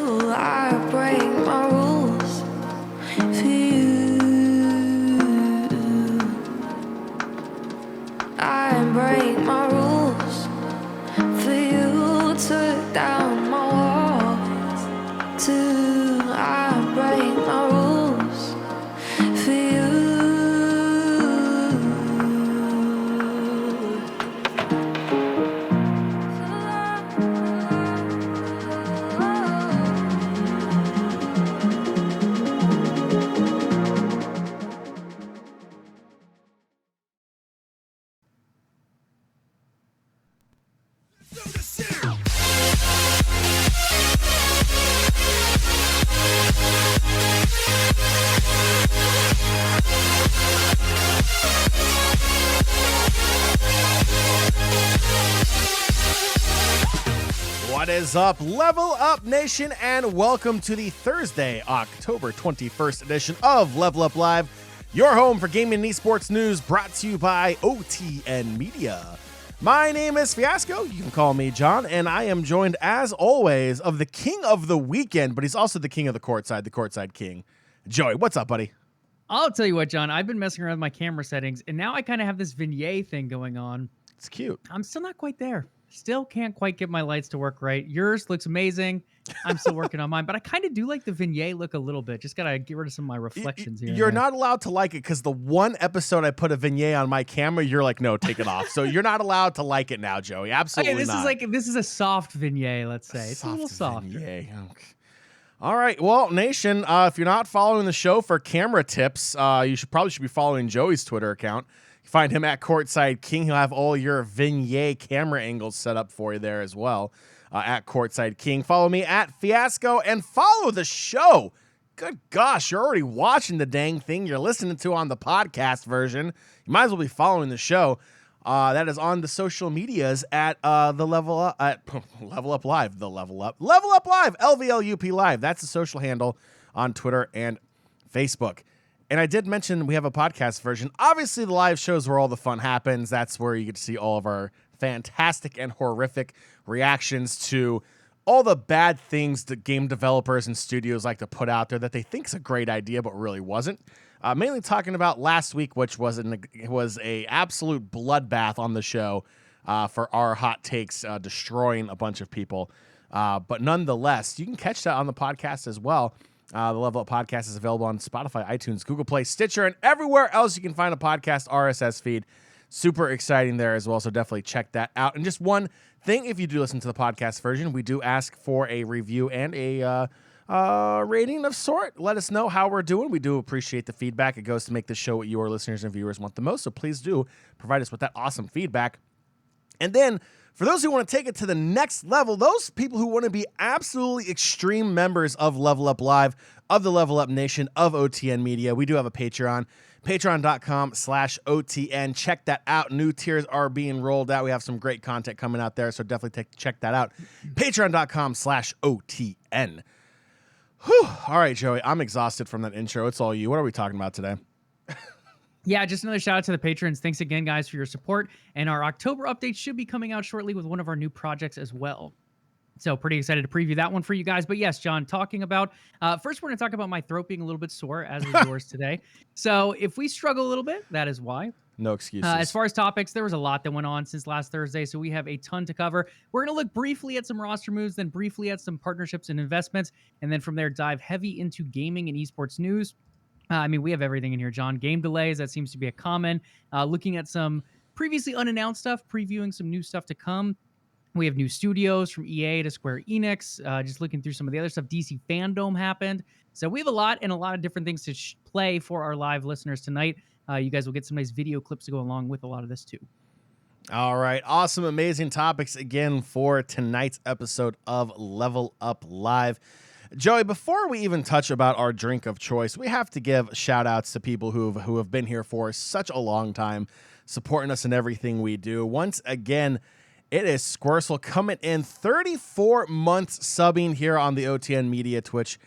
I break my rules for you. I break my rules for you. Took down my walls too. I break my rules for you. What is up, Level Up Nation, and welcome to the Thursday, October 21st edition of LvLUp Live, your home for gaming and esports news, brought to you by OTN Media. My name is Fiasco, you can call me Jon, and I am joined, as always, of the king of the weekend, but he's also the king of the courtside king, Joey. What's up, buddy? I'll tell you what, Jon, I've been messing around with my camera settings, and now I kind of have this vignette thing going on. It's cute. I'm still not quite there. Still can't quite get my lights to work right. Yours looks amazing. I'm still working on mine, but I kind of do like the vignette look a little bit. Just got to get rid of some of my reflections here. You're not allowed to like it because the one episode I put a vignette on my camera, you're like, no, take it off. So you're not allowed to like it now, Joey. Absolutely not. This is a soft vignette, let's say. It's a little softer. Okay. All right. Well, Nation, if you're not following the show for camera tips, you should be following Joey's Twitter account. You find him at Courtside King. He'll have all your vignette camera angles set up for you there as well, at Courtside King. Follow me at Fiasco and follow the show. Good gosh, you're already watching the dang thing you're listening to on the podcast version. You might as well be following the show. That is on the social medias at the LvLUp Live, LvLUp Live, LvLUp Live. That's the social handle on Twitter and Facebook. And I did mention we have a podcast version. Obviously, the live shows where all the fun happens. That's where you get to see all of our fantastic and horrific reactions to all the bad things that game developers and studios like to put out there that they think is a great idea but really wasn't. Mainly talking about last week, which was a absolute bloodbath on the show for our hot takes destroying a bunch of people. But nonetheless, you can catch that on the podcast as well. The LvLUp Podcast is available on Spotify, iTunes, Google Play, Stitcher, and everywhere else you can find a podcast RSS feed. Super exciting there as well, so definitely check that out. And just one thing, if you do listen to the podcast version, we do ask for a review and a rating of sort. Let us know how we're doing. We do appreciate the feedback. It goes to make the show what your listeners and viewers want the most, so please do provide us with that awesome feedback. And then, for those who want to take it to the next level, those people who want to be absolutely extreme members of LvLUp Live, of the LvLUp Nation, of OTN Media, we do have a Patreon, patreon.com/OTN. Check that out. New tiers are being rolled out. We have some great content coming out there, so definitely check that out. Patreon.com/OTN. Whew. All right, Joey, I'm exhausted from that intro. It's all you. What are we talking about today? Yeah, just another shout out to the patrons. Thanks again, guys, for your support. And our October update should be coming out shortly with one of our new projects as well. So pretty excited to preview that one for you guys. But yes, Jon, talking about, first we're going to talk about my throat being a little bit sore, as is yours today. So if we struggle a little bit, that is why. No excuses. As far as topics, there was a lot that went on since last Thursday, so we have a ton to cover. We're going to look briefly at some roster moves, then briefly at some partnerships and investments, and then from there dive heavy into gaming and esports news. We have everything in here, Jon. Game delays, that seems to be a common. Looking at some previously unannounced stuff, previewing some new stuff to come. We have new studios from EA to Square Enix. Just looking through some of the other stuff. DC Fandome happened. So we have a lot and a lot of different things to play for our live listeners tonight. You guys will get some nice video clips to go along with a lot of this too. All right. Awesome, amazing topics again for tonight's episode of LvLUp Live. Joey, before we even touch about our drink of choice, we have to give shout outs to people who have been here for such a long time, supporting us in everything we do. Once again, it is Squircel coming in 34 months subbing here on the OTN Media Twitch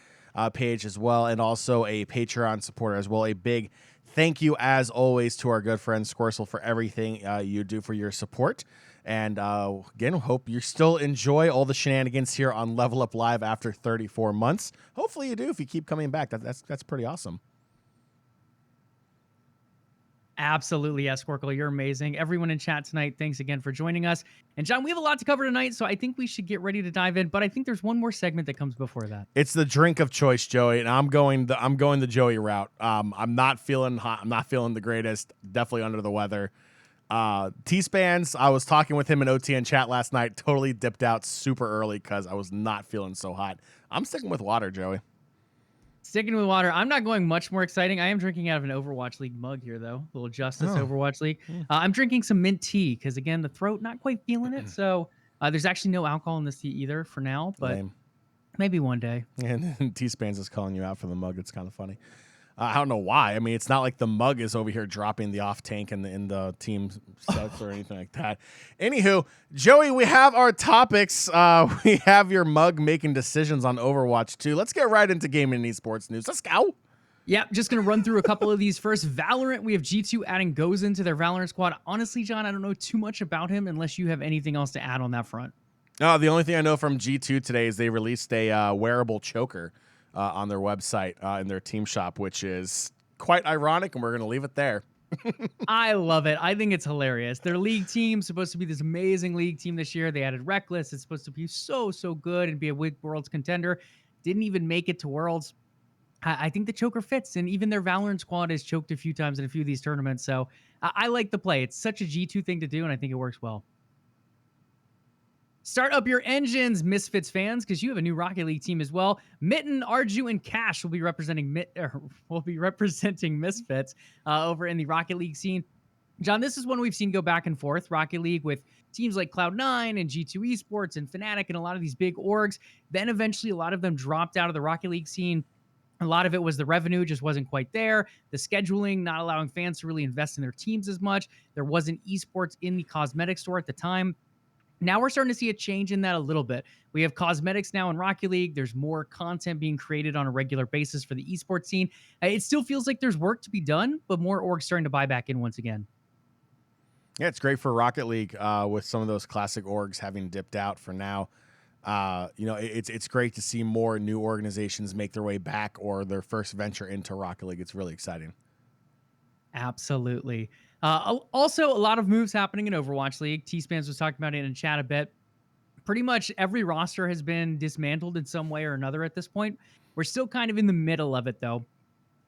page as well, and also a Patreon supporter as well. A big thank you, as always, to our good friend Squircel for everything you do for your support. And again, hope you still enjoy all the shenanigans here on LvLUp Live after 34 months. Hopefully you do if you keep coming back. That's pretty awesome. Absolutely, yes, Squirkle, you're amazing. Everyone in chat tonight, thanks again for joining us. And John, we have a lot to cover tonight, so I think we should get ready to dive in. But I think there's one more segment that comes before that. It's the drink of choice, Joey, and I'm going the Joey route. I'm not feeling hot. I'm not feeling the greatest. Definitely under the weather. T-Spans, I was talking with him in OTN chat last night. Totally dipped out super early because I was not feeling so hot. I'm sticking with water, Joey. Sticking with water. I'm not going much more exciting. I am drinking out of an Overwatch League mug here, though. A little Justice Overwatch League. I'm drinking some mint tea because, again, the throat, not quite feeling it. So there's actually no alcohol in this tea either for now, but maybe one day. And T-Spans is calling you out for the mug. It's kind of funny. I don't know why. I mean, it's not like the mug is over here dropping the off tank in the team sets or anything like that. Anywho, Joey, we have our topics. We have your mug making decisions on Overwatch 2. Let's get right into gaming and esports news. Let's go. Yep, just going to run through a couple of these first. Valorant, we have G2 adding Gozen to their Valorant squad. Honestly, John, I don't know too much about him unless you have anything else to add on that front. The only thing I know from G2 today is they released a wearable choker on their website in their team shop, which is quite ironic, and we're going to leave it there. I love it. I think it's hilarious. Their league team supposed to be this amazing league team this year. They added Reckless. It's supposed to be so good and be a big Worlds contender. Didn't even make it to Worlds. I think the choker fits, and even their Valorant squad has choked a few times in a few of these tournaments. So I like the play. It's such a G2 thing to do, and I think it works well. Start up your engines, Misfits fans, because you have a new Rocket League team as well. Mitten, Arju, and Cash will be representing Misfits over in the Rocket League scene. John, this is one we've seen go back and forth. Rocket League with teams like Cloud9 and G2 Esports and Fnatic and a lot of these big orgs. Then eventually a lot of them dropped out of the Rocket League scene. A lot of it was the revenue just wasn't quite there. The scheduling, not allowing fans to really invest in their teams as much. There wasn't esports in the cosmetic store at the time. Now we're starting to see a change in that a little bit. We have cosmetics now in Rocket League. There's more content being created on a regular basis for the esports scene. It still feels like there's work to be done, but more orgs starting to buy back in once again. Yeah, it's great for Rocket League with some of those classic orgs having dipped out for now. It's great to see more new organizations make their way back or their first venture into Rocket League. It's really exciting. Absolutely. Also, a lot of moves happening in Overwatch League. T-Spans was talking about it in chat a bit. Pretty much every roster has been dismantled in some way or another at this point. We're still kind of in the middle of it, though.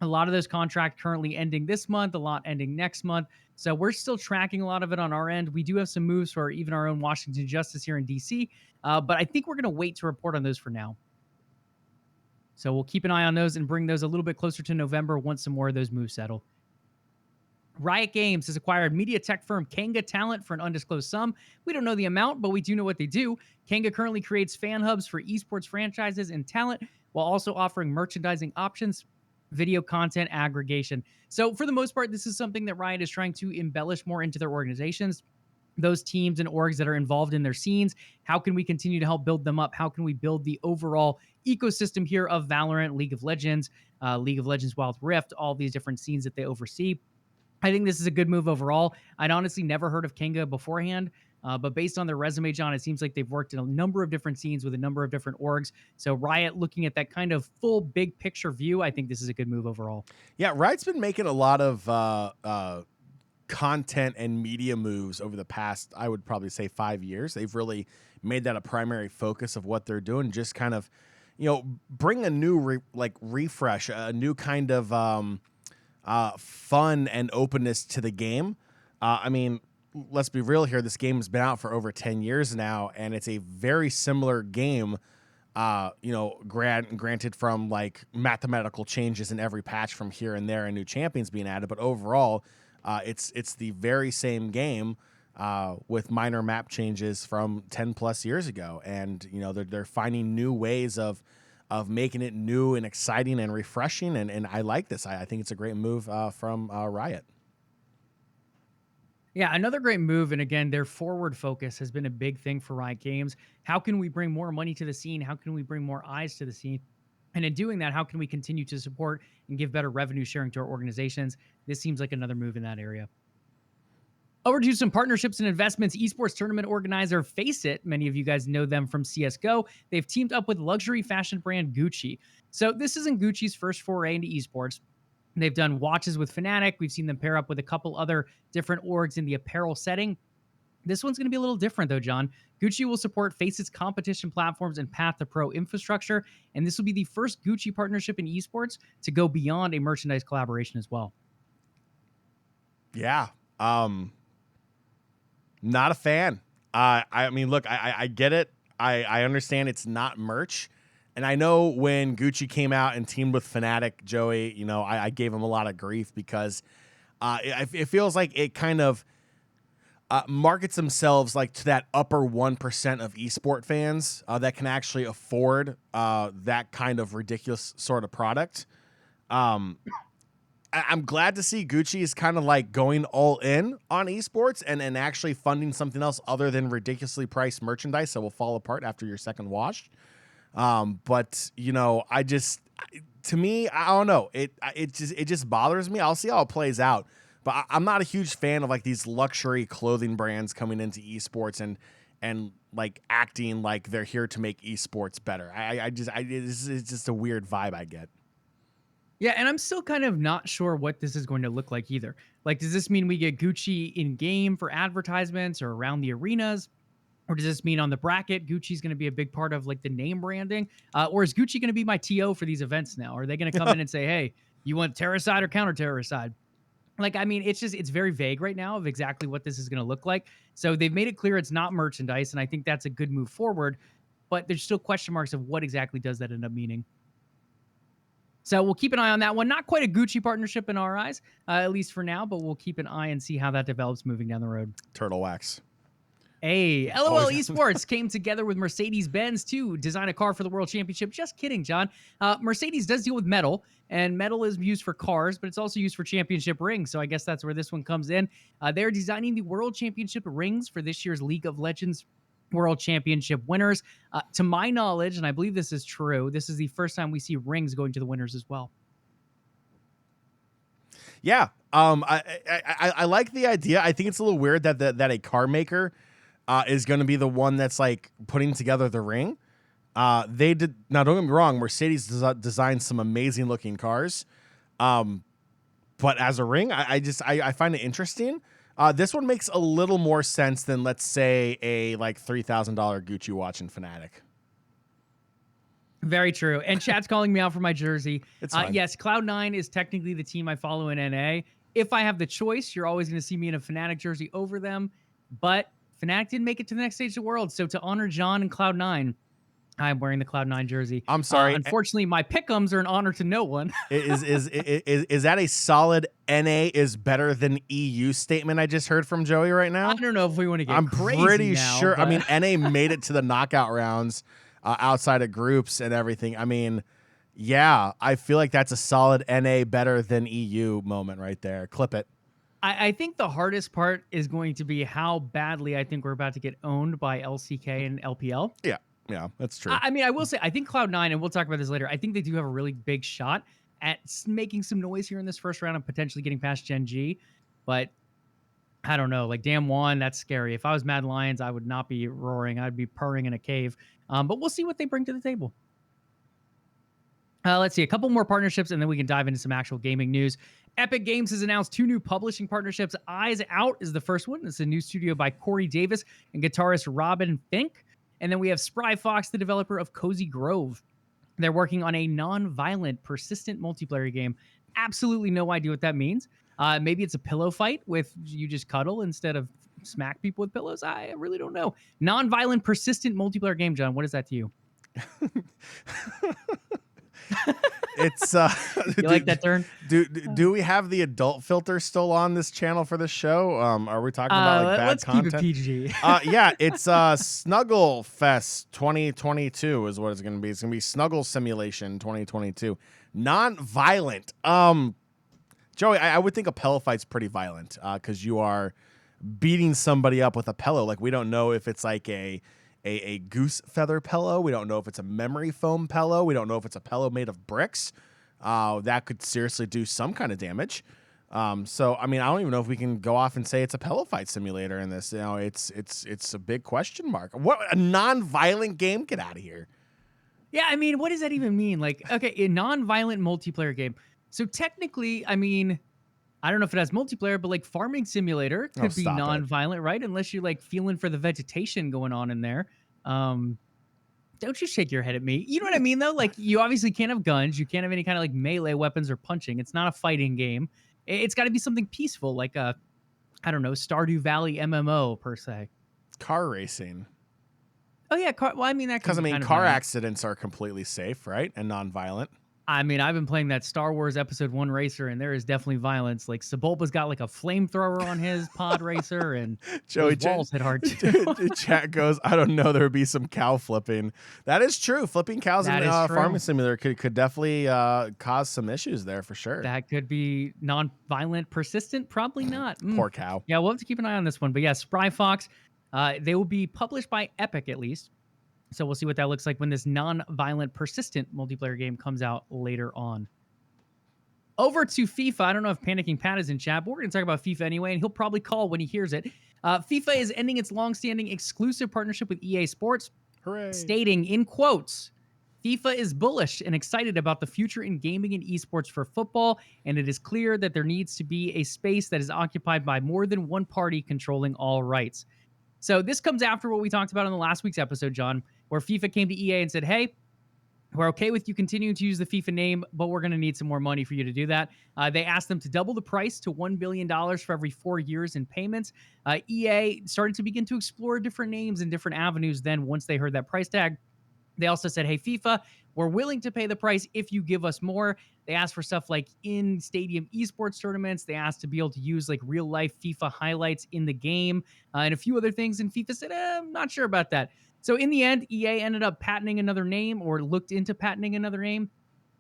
A lot of those contracts currently ending this month, a lot ending next month. So we're still tracking a lot of it on our end. We do have some moves for even our own Washington Justice here in DC, but I think we're going to wait to report on those for now. So we'll keep an eye on those and bring those a little bit closer to November once some more of those moves settle. Riot Games has acquired media tech firm Kanga Talent for an undisclosed sum. We don't know the amount, but we do know what they do. Kanga currently creates fan hubs for esports franchises and talent, while also offering merchandising options, video content aggregation. So for the most part, this is something that Riot is trying to embellish more into their organizations. Those teams and orgs that are involved in their scenes, how can we continue to help build them up? How can we build the overall ecosystem here of Valorant, League of Legends Wild Rift, all these different scenes that they oversee? I think this is a good move overall. I'd honestly never heard of Kanga beforehand, but based on their resume, John, it seems like they've worked in a number of different scenes with a number of different orgs. So Riot looking at that kind of full big picture view, I think this is a good move overall. Yeah, Riot's been making a lot of content and media moves over the past, I would probably say 5 years. They've really made that a primary focus of what they're doing, just kind of, bring a new refresh, a new kind of fun and openness to the game. I mean, let's be real here. This game has been out for over 10 years now, and it's a very similar game, granted from like mathematical changes in every patch from here and there and new champions being added. But overall, it's the very same game with minor map changes from 10 plus years ago. And, they're finding new ways of making it new and exciting and refreshing. And I like this. I think it's a great move from Riot. Yeah, another great move. And again, their forward focus has been a big thing for Riot Games. How can we bring more money to the scene? How can we bring more eyes to the scene? And in doing that, how can we continue to support and give better revenue sharing to our organizations? This seems like another move in that area. Over to some partnerships and investments. Esports tournament organizer Faceit, many of you guys know them from CSGO. They've teamed up with luxury fashion brand Gucci. So this isn't Gucci's first foray into esports. They've done watches with Fnatic. We've seen them pair up with a couple other different orgs in the apparel setting. This one's going to be a little different, though, John. Gucci will support Faceit's competition platforms and Path to Pro infrastructure, and this will be the first Gucci partnership in esports to go beyond a merchandise collaboration as well. Yeah. Not a fan. I mean, look, I get it. I understand it's not merch. And I know when Gucci came out and teamed with Fnatic, Joey, you know, I gave him a lot of grief because it feels like it kind of markets themselves like to that upper 1% of esport fans that can actually afford that kind of ridiculous sort of product. I'm glad to see Gucci is kind of like going all in on esports and actually funding something else other than ridiculously priced merchandise that will fall apart after your second wash. But you know, to me, I don't know. It just bothers me. I'll see how it plays out. But I'm not a huge fan of like these luxury clothing brands coming into esports and like acting like they're here to make esports better. It's just a weird vibe I get. Yeah, and I'm still kind of not sure what this is going to look like either. Like, does this mean we get Gucci in game for advertisements or around the arenas? Or does this mean on the bracket, Gucci's going to be a big part of like the name branding? Or is Gucci going to be my TO for these events now? Are they going to come in and say, hey, you want terror side or counter terror side? Like, I mean, it's very vague right now of exactly what this is going to look like. So they've made it clear it's not merchandise, and I think that's a good move forward. But there's still question marks of what exactly does that end up meaning. So we'll keep an eye on that one. Not quite a Gucci partnership in our eyes, at least for now, but we'll keep an eye and see how that develops moving down the road. Turtle wax. Hey, LOL Esports came together with Mercedes-Benz to design a car for the World Championship. Just kidding, John. Mercedes does deal with metal, and metal is used for cars, but it's also used for championship rings, so I guess that's where this one comes in. They're designing the World Championship rings for this year's League of Legends World Championship winners. To my knowledge, and I believe this is true, this is the first time we see rings going to the winners as well. Yeah, I like the idea. I think it's a little weird that a car maker is going to be the one that's like putting together the ring. They did. Now, don't get me wrong. Mercedes designed some amazing looking cars. But as a ring, I find it interesting. This one makes a little more sense than, let's say, a like $3,000 Gucci watch in Fnatic. Very true. And chat's calling me out for my jersey. It's fine. Yes, Cloud9 is technically the team I follow in NA. If I have the choice, you're always going to see me in a Fnatic jersey over them. But Fnatic didn't make it to the next stage of the world. So to honor Jon and Cloud9, I'm wearing the Cloud9 jersey. I'm sorry. Unfortunately, my pick'ems are an honor to no one. Is that a solid NA is better than EU statement I just heard from Joey right now? I don't know if we want to get crazy pretty now, sure. but... I mean, NA made it to the knockout rounds outside of groups and everything. I mean, yeah, I feel like that's a solid NA better than EU moment right there. Clip it. I think the hardest part is going to be how badly I think we're about to get owned by LCK and LPL. Yeah, that's true. I mean, I will say, I think Cloud9, and we'll talk about this later, I think they do have a really big shot at making some noise here in this first round and potentially getting past Gen G. But I don't know, like Dam 1, that's scary. If I was Mad Lions, I would not be roaring. I'd be purring in a cave. But we'll see what they bring to the table. Let's see, a couple more partnerships, and then we can dive into some actual gaming news. Epic Games has announced 2 new publishing partnerships. Eyes Out is the first one. It's a new studio by Corey Davis and guitarist Robin Fink. And then we have Spry Fox, the developer of Cozy Grove. They're working on a non-violent, persistent multiplayer game. Absolutely no idea what that means. Maybe it's a pillow fight with you just cuddle instead of smack people with pillows. I really don't know. Non-violent, persistent multiplayer game, John. What is that to you? It's you like that turn? Do we have the adult filter still on this channel for this show? Are we talking about like bad let's content? Keep it PG. Yeah, it's Snuggle Fest 2022 is what it's going to be. It's going to be Snuggle Simulation 2022. Non-violent. Joey, I would think a pillow fight's pretty violent because you are beating somebody up with a pillow. Like, we don't know if it's like a goose feather pillow. We don't know if it's a memory foam pillow. We don't know if it's a pillow made of bricks. That could seriously do some kind of damage. So I mean, I don't even know if we can go off and say it's a pillow fight simulator in this. It's a big question mark. What, a non-violent game? Get out of here. Yeah, I mean, what does that even mean? Like, okay, a non-violent multiplayer game. So technically, I mean, I don't know if it has multiplayer, but like Farming Simulator Oh, could be stop it. non-violent, right? Unless you're like feeling for the vegetation going on in there. Um, don't you shake your head at me. You know what I mean, though? Like, you obviously can't have guns. You can't have any kind of like melee weapons or punching. It's not a fighting game. It's got to be something peaceful, like a, I don't know, Stardew Valley MMO per se. Car racing. Oh yeah, well, I mean that Because can I be mean, kind of car violent. accidents are completely safe, right, and non-violent. I mean, I've been playing that Star Wars Episode 1 racer, and there is definitely violence. Like, Sebulba's got, like, a flamethrower on his pod racer, and Joey, those walls hit hard, too. chat goes, I don't know, there would be some cow flipping. That is true. Flipping cows That in is true. Farming Simulator could definitely cause some issues there for sure. That could be non-violent, persistent? Probably not. Poor cow. Yeah, we'll have to keep an eye on this one. But yeah, Spry Fox, they will be published by Epic, at least. So we'll see what that looks like when this non-violent, persistent multiplayer game comes out later on. Over to FIFA. I don't know if Panicking Pat is in chat, but we're going to talk about FIFA anyway, and he'll probably call when he hears it. FIFA is ending its long-standing exclusive partnership with EA Sports, Hooray. stating, in quotes, FIFA is bullish and excited about the future in gaming and esports for football, and it is clear that there needs to be a space that is occupied by more than one party controlling all rights. So this comes after what we talked about in the last week's episode, John, where FIFA came to EA and said, hey, we're okay with you continuing to use the FIFA name, but we're going to need some more money for you to do that. They asked them to double the price to $1 billion for every 4 years in payments. EA started to begin to explore different names and different avenues then once they heard that price tag. They also said, hey, FIFA, we're willing to pay the price if you give us more. They asked for stuff like in-stadium esports tournaments. They asked to be able to use like real-life FIFA highlights in the game and a few other things. And FIFA said, I'm not sure about that. So in the end, EA ended up patenting another name or looked into patenting another name.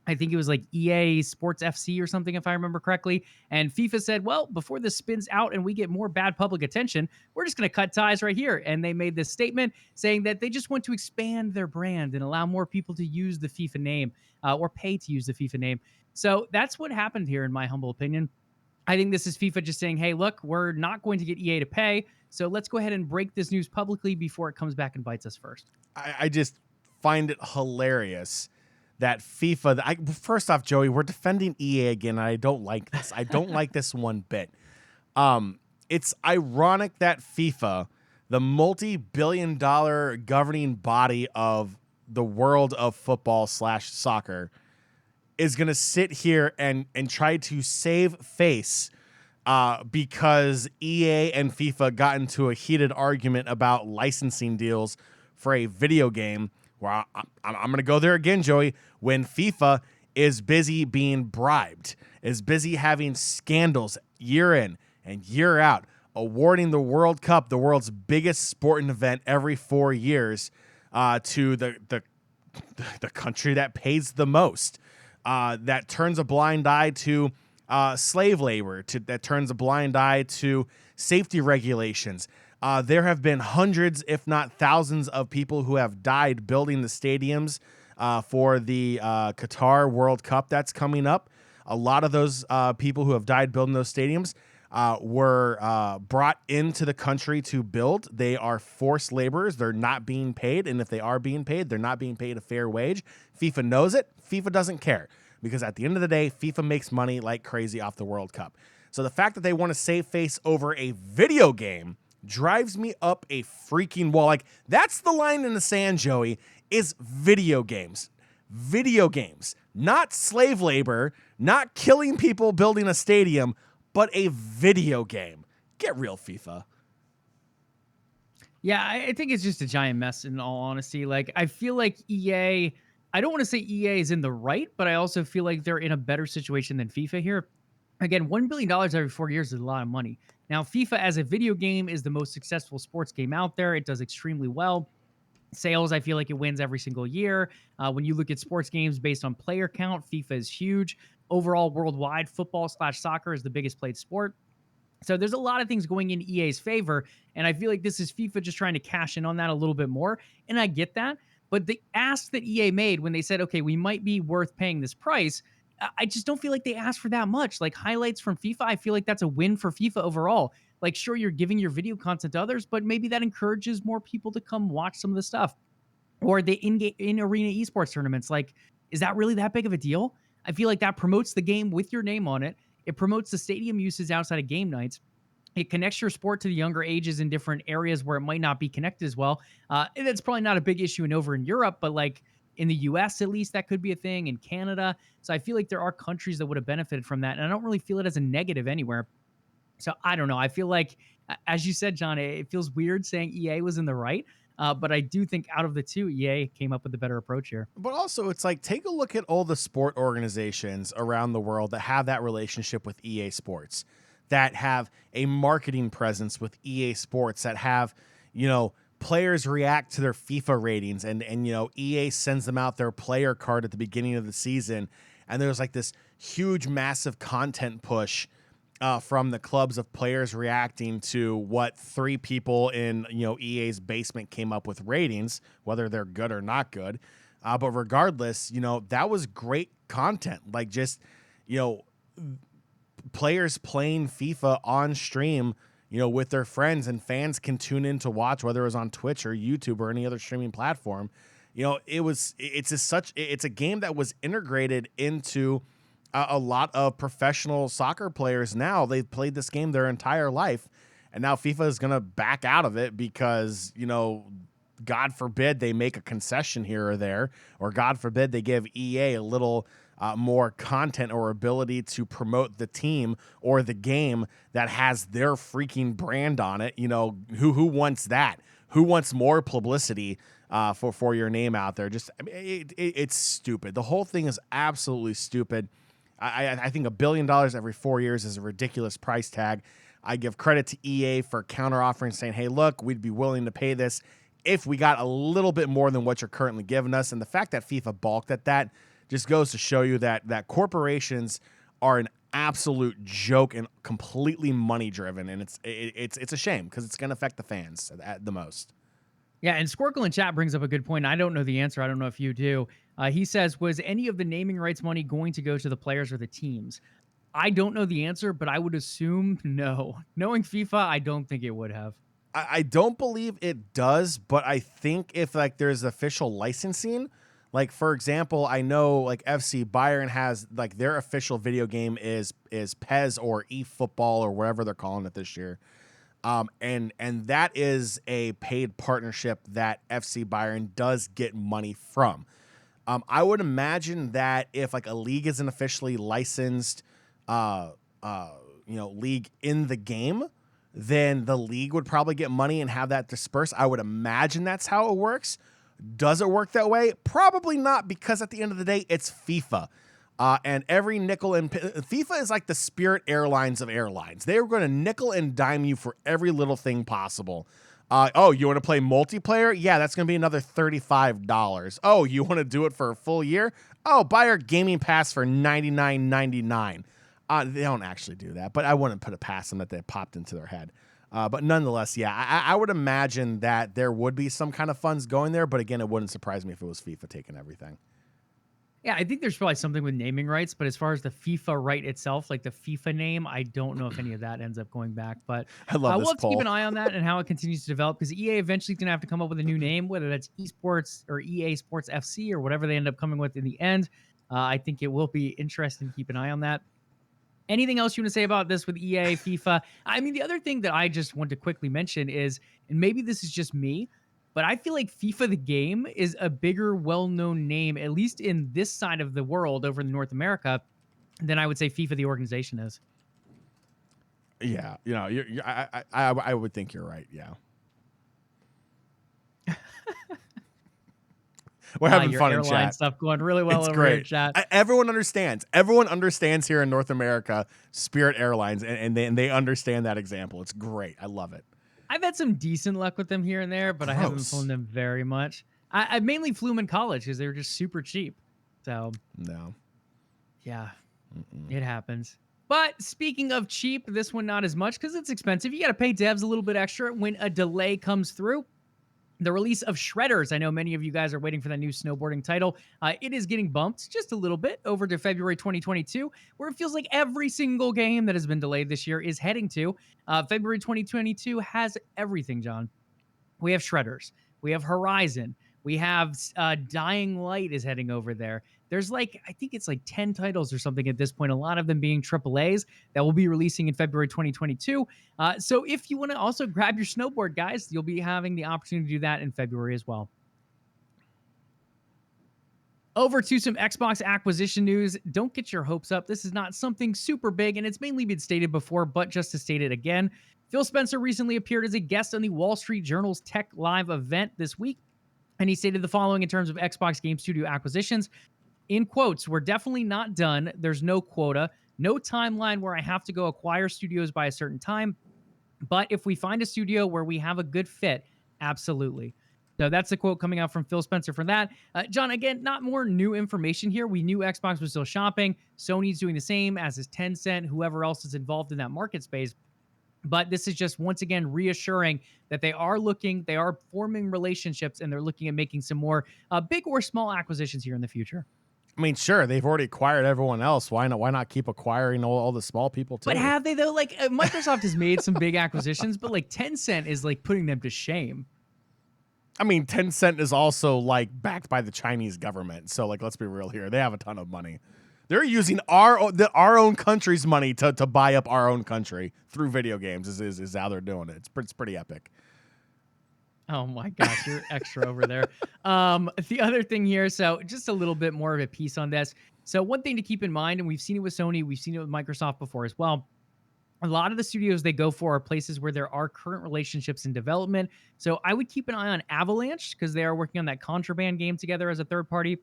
I think it was like EA Sports FC or something, if I remember correctly. And FIFA said, well, before this spins out and we get more bad public attention, we're just going to cut ties right here. And they made this statement saying that they just want to expand their brand and allow more people to use the FIFA name or pay to use the FIFA name. So that's what happened here, in my humble opinion. I think this is FIFA just saying, hey, look, we're not going to get EA to pay, so let's go ahead and break this news publicly before it comes back and bites us first. I just find it hilarious that FIFA, first off, Joey, we're defending EA again. I don't like this. I don't like this one bit. It's ironic that FIFA, the multi-billion-dollar governing body of the world of football / soccer, is going to sit here and try to save face because EA and FIFA got into a heated argument about licensing deals for a video game. Where I'm going to go there again, Joey, when FIFA is busy being bribed, is busy having scandals year in and year out, awarding the World Cup, the world's biggest sporting event every 4 years, to the country that pays the most. That turns a blind eye to slave labor, that turns a blind eye to safety regulations. There have been hundreds, if not thousands, of people who have died building the stadiums for the Qatar World Cup that's coming up. A lot of those people who have died building those stadiums were brought into the country to build. They are forced laborers. They're not being paid. And if they are being paid, they're not being paid a fair wage. FIFA knows it. FIFA doesn't care because at the end of the day, FIFA makes money like crazy off the World Cup. So the fact that they want to save face over a video game drives me up a freaking wall. Like, that's the line in the sand, Joey, is video games. Video games. Not slave labor, not killing people building a stadium, but a video game. Get real, FIFA. Yeah, I think it's just a giant mess, in all honesty. Like, I feel like EA, I don't want to say EA is in the right, but I also feel like they're in a better situation than FIFA here. Again, $1 billion every 4 years is a lot of money. Now, FIFA as a video game is the most successful sports game out there. It does extremely well. Sales, I feel like it wins every single year. When you look at sports games based on player count, FIFA is huge. Overall, worldwide, football / soccer is the biggest played sport. So there's a lot of things going in EA's favor, and I feel like this is FIFA just trying to cash in on that a little bit more, and I get that. But the ask that EA made when they said, okay, we might be worth paying this price, I just don't feel like they asked for that much. Like highlights from FIFA, I feel like that's a win for FIFA overall. Like, sure, you're giving your video content to others, but maybe that encourages more people to come watch some of the stuff. Or the in-arena esports tournaments. Like, is that really that big of a deal? I feel like that promotes the game with your name on it. It promotes the stadium uses outside of game nights. It connects your sport to the younger ages in different areas where it might not be connected as well. And that's probably not a big issue over in Europe, but like in the US, at least, that could be a thing. In Canada. So I feel like there are countries that would have benefited from that. And I don't really feel it as a negative anywhere. So I don't know. I feel like, as you said, John, it feels weird saying EA was in the right. But I do think out of the two, EA came up with a better approach here. But also, it's like, take a look at all the sport organizations around the world that have that relationship with EA Sports, that have a marketing presence with EA Sports, that have, players react to their FIFA ratings, and EA sends them out their player card at the beginning of the season. And there's like this huge, massive content push from the clubs of players reacting to what three people in EA's basement came up with ratings, whether they're good or not good. But regardless, that was great content. Like, just players playing FIFA on stream, with their friends, and fans can tune in to watch, whether it was on Twitch or YouTube or any other streaming platform. It's a game that was integrated into a lot of professional soccer players. Now they've played this game their entire life, and now FIFA is going to back out of it because, God forbid they make a concession here or there, or God forbid they give EA a little more content or ability to promote the team or the game that has their freaking brand on it. Who wants that? Who wants more publicity for your name out there? It's stupid. The whole thing is absolutely stupid. I think $1 billion every 4 years is a ridiculous price tag. I give credit to EA for counter offering, saying, hey, look, we'd be willing to pay this if we got a little bit more than what you're currently giving us. And the fact that FIFA balked at that just goes to show you that corporations are an absolute joke and completely money driven. And it's a shame, because it's going to affect the fans at the most. Yeah, and Squirkle in chat brings up a good point. I don't know the answer. I don't know if you do. He says, was any of the naming rights money going to go to the players or the teams? I don't know the answer, but I would assume no. Knowing FIFA, I don't think it would have. I don't believe it does, but I think if there's official licensing, like, for example, I know FC Bayern has their official video game is PES or eFootball or whatever they're calling it this year. And that is a paid partnership that FC Bayern does get money from. I would imagine that if a league isn't officially licensed, league in the game, then the league would probably get money and have that dispersed. I would imagine that's how it works. Does it work that way? Probably not, because at the end of the day, it's FIFA. And every nickel and FIFA is like the Spirit Airlines of airlines. They are going to nickel and dime you for every little thing possible. You want to play multiplayer? Yeah, that's going to be another $35. Oh, you want to do it for a full year? Oh, buy our gaming pass for $99.99. They don't actually do that, but I wouldn't put it past them that they popped into their head. But nonetheless, yeah, I would imagine that there would be some kind of funds going there. But again, it wouldn't surprise me if it was FIFA taking everything. Yeah, I think there's probably something with naming rights, but as far as the FIFA right itself, like the FIFA name, I don't know if any of that ends up going back. But I love this we'll have to poll. keep an eye on that and how it continues to develop, because EA eventually is going to have to come up with a new name, whether that's esports or EA Sports FC or whatever they end up coming with in the end. I think it will be interesting to keep an eye on that. Anything else you want to say about this with EA, FIFA? I mean, the other thing that I just want to quickly mention is, and maybe this is just me, but I feel like FIFA the game is a bigger, well-known name, at least in this side of the world over in North America, than I would say FIFA the organization is. Yeah, I would think you're right. Yeah. We're having fun in chat. Stuff going really well it's over great. here in chat. Everyone understands. Everyone understands here in North America, Spirit Airlines, and they understand that example. It's great. I love it. I've had some decent luck with them here and there, but I haven't flown them very much. I mainly flew them in college because they were just super cheap. So no. Yeah, It happens. But speaking of cheap, this one not as much because it's expensive. You got to pay devs a little bit extra when a delay comes through. The release of Shredders. I know many of you guys are waiting for that new snowboarding title. It is getting bumped just a little bit over to February 2022, where it feels like every single game that has been delayed this year is heading to. February 2022 has everything, John. We have Shredders. We have Horizon. We have Dying Light is heading over there. There's like, I think it's like 10 titles or something at this point, a lot of them being AAAs that will be releasing in February 2022. So if you want to also grab your snowboard, guys, you'll be having the opportunity to do that in February as well. Over to some Xbox acquisition news. Don't get your hopes up. This is not something super big, and it's mainly been stated before, but just to state it again, Phil Spencer recently appeared as a guest on the Wall Street Journal's Tech Live event this week, and he stated the following in terms of Xbox Game Studio acquisitions. In quotes, "We're definitely not done. There's no quota, no timeline where I have to go acquire studios by a certain time. But if we find a studio where we have a good fit, absolutely." So that's the quote coming out from Phil Spencer for that. John, again, not more new information here. We knew Xbox was still shopping. Sony's doing the same, as is Tencent, whoever else is involved in that market space. But this is just, once again, reassuring that they are looking, they are forming relationships, and they're looking at making some more big or small acquisitions here in the future. I mean, sure, they've already acquired everyone else. Why not? Why not keep acquiring all the small people too? But have they, though? Like, Microsoft has made some big acquisitions, but like Tencent is like putting them to shame. I mean, Tencent is also like backed by the Chinese government. So like, let's be real here. They have a ton of money. They're using our own country's money to buy up our own country through video games is how they're doing it. It's pretty epic. Oh my gosh, you're extra over there. The other thing here, so just a little bit more of a piece on this. So one thing to keep in mind, and we've seen it with Sony, we've seen it with Microsoft before as well. A lot of the studios they go for are places where there are current relationships in development. So I would keep an eye on Avalanche because they are working on that Contraband game together as a third party.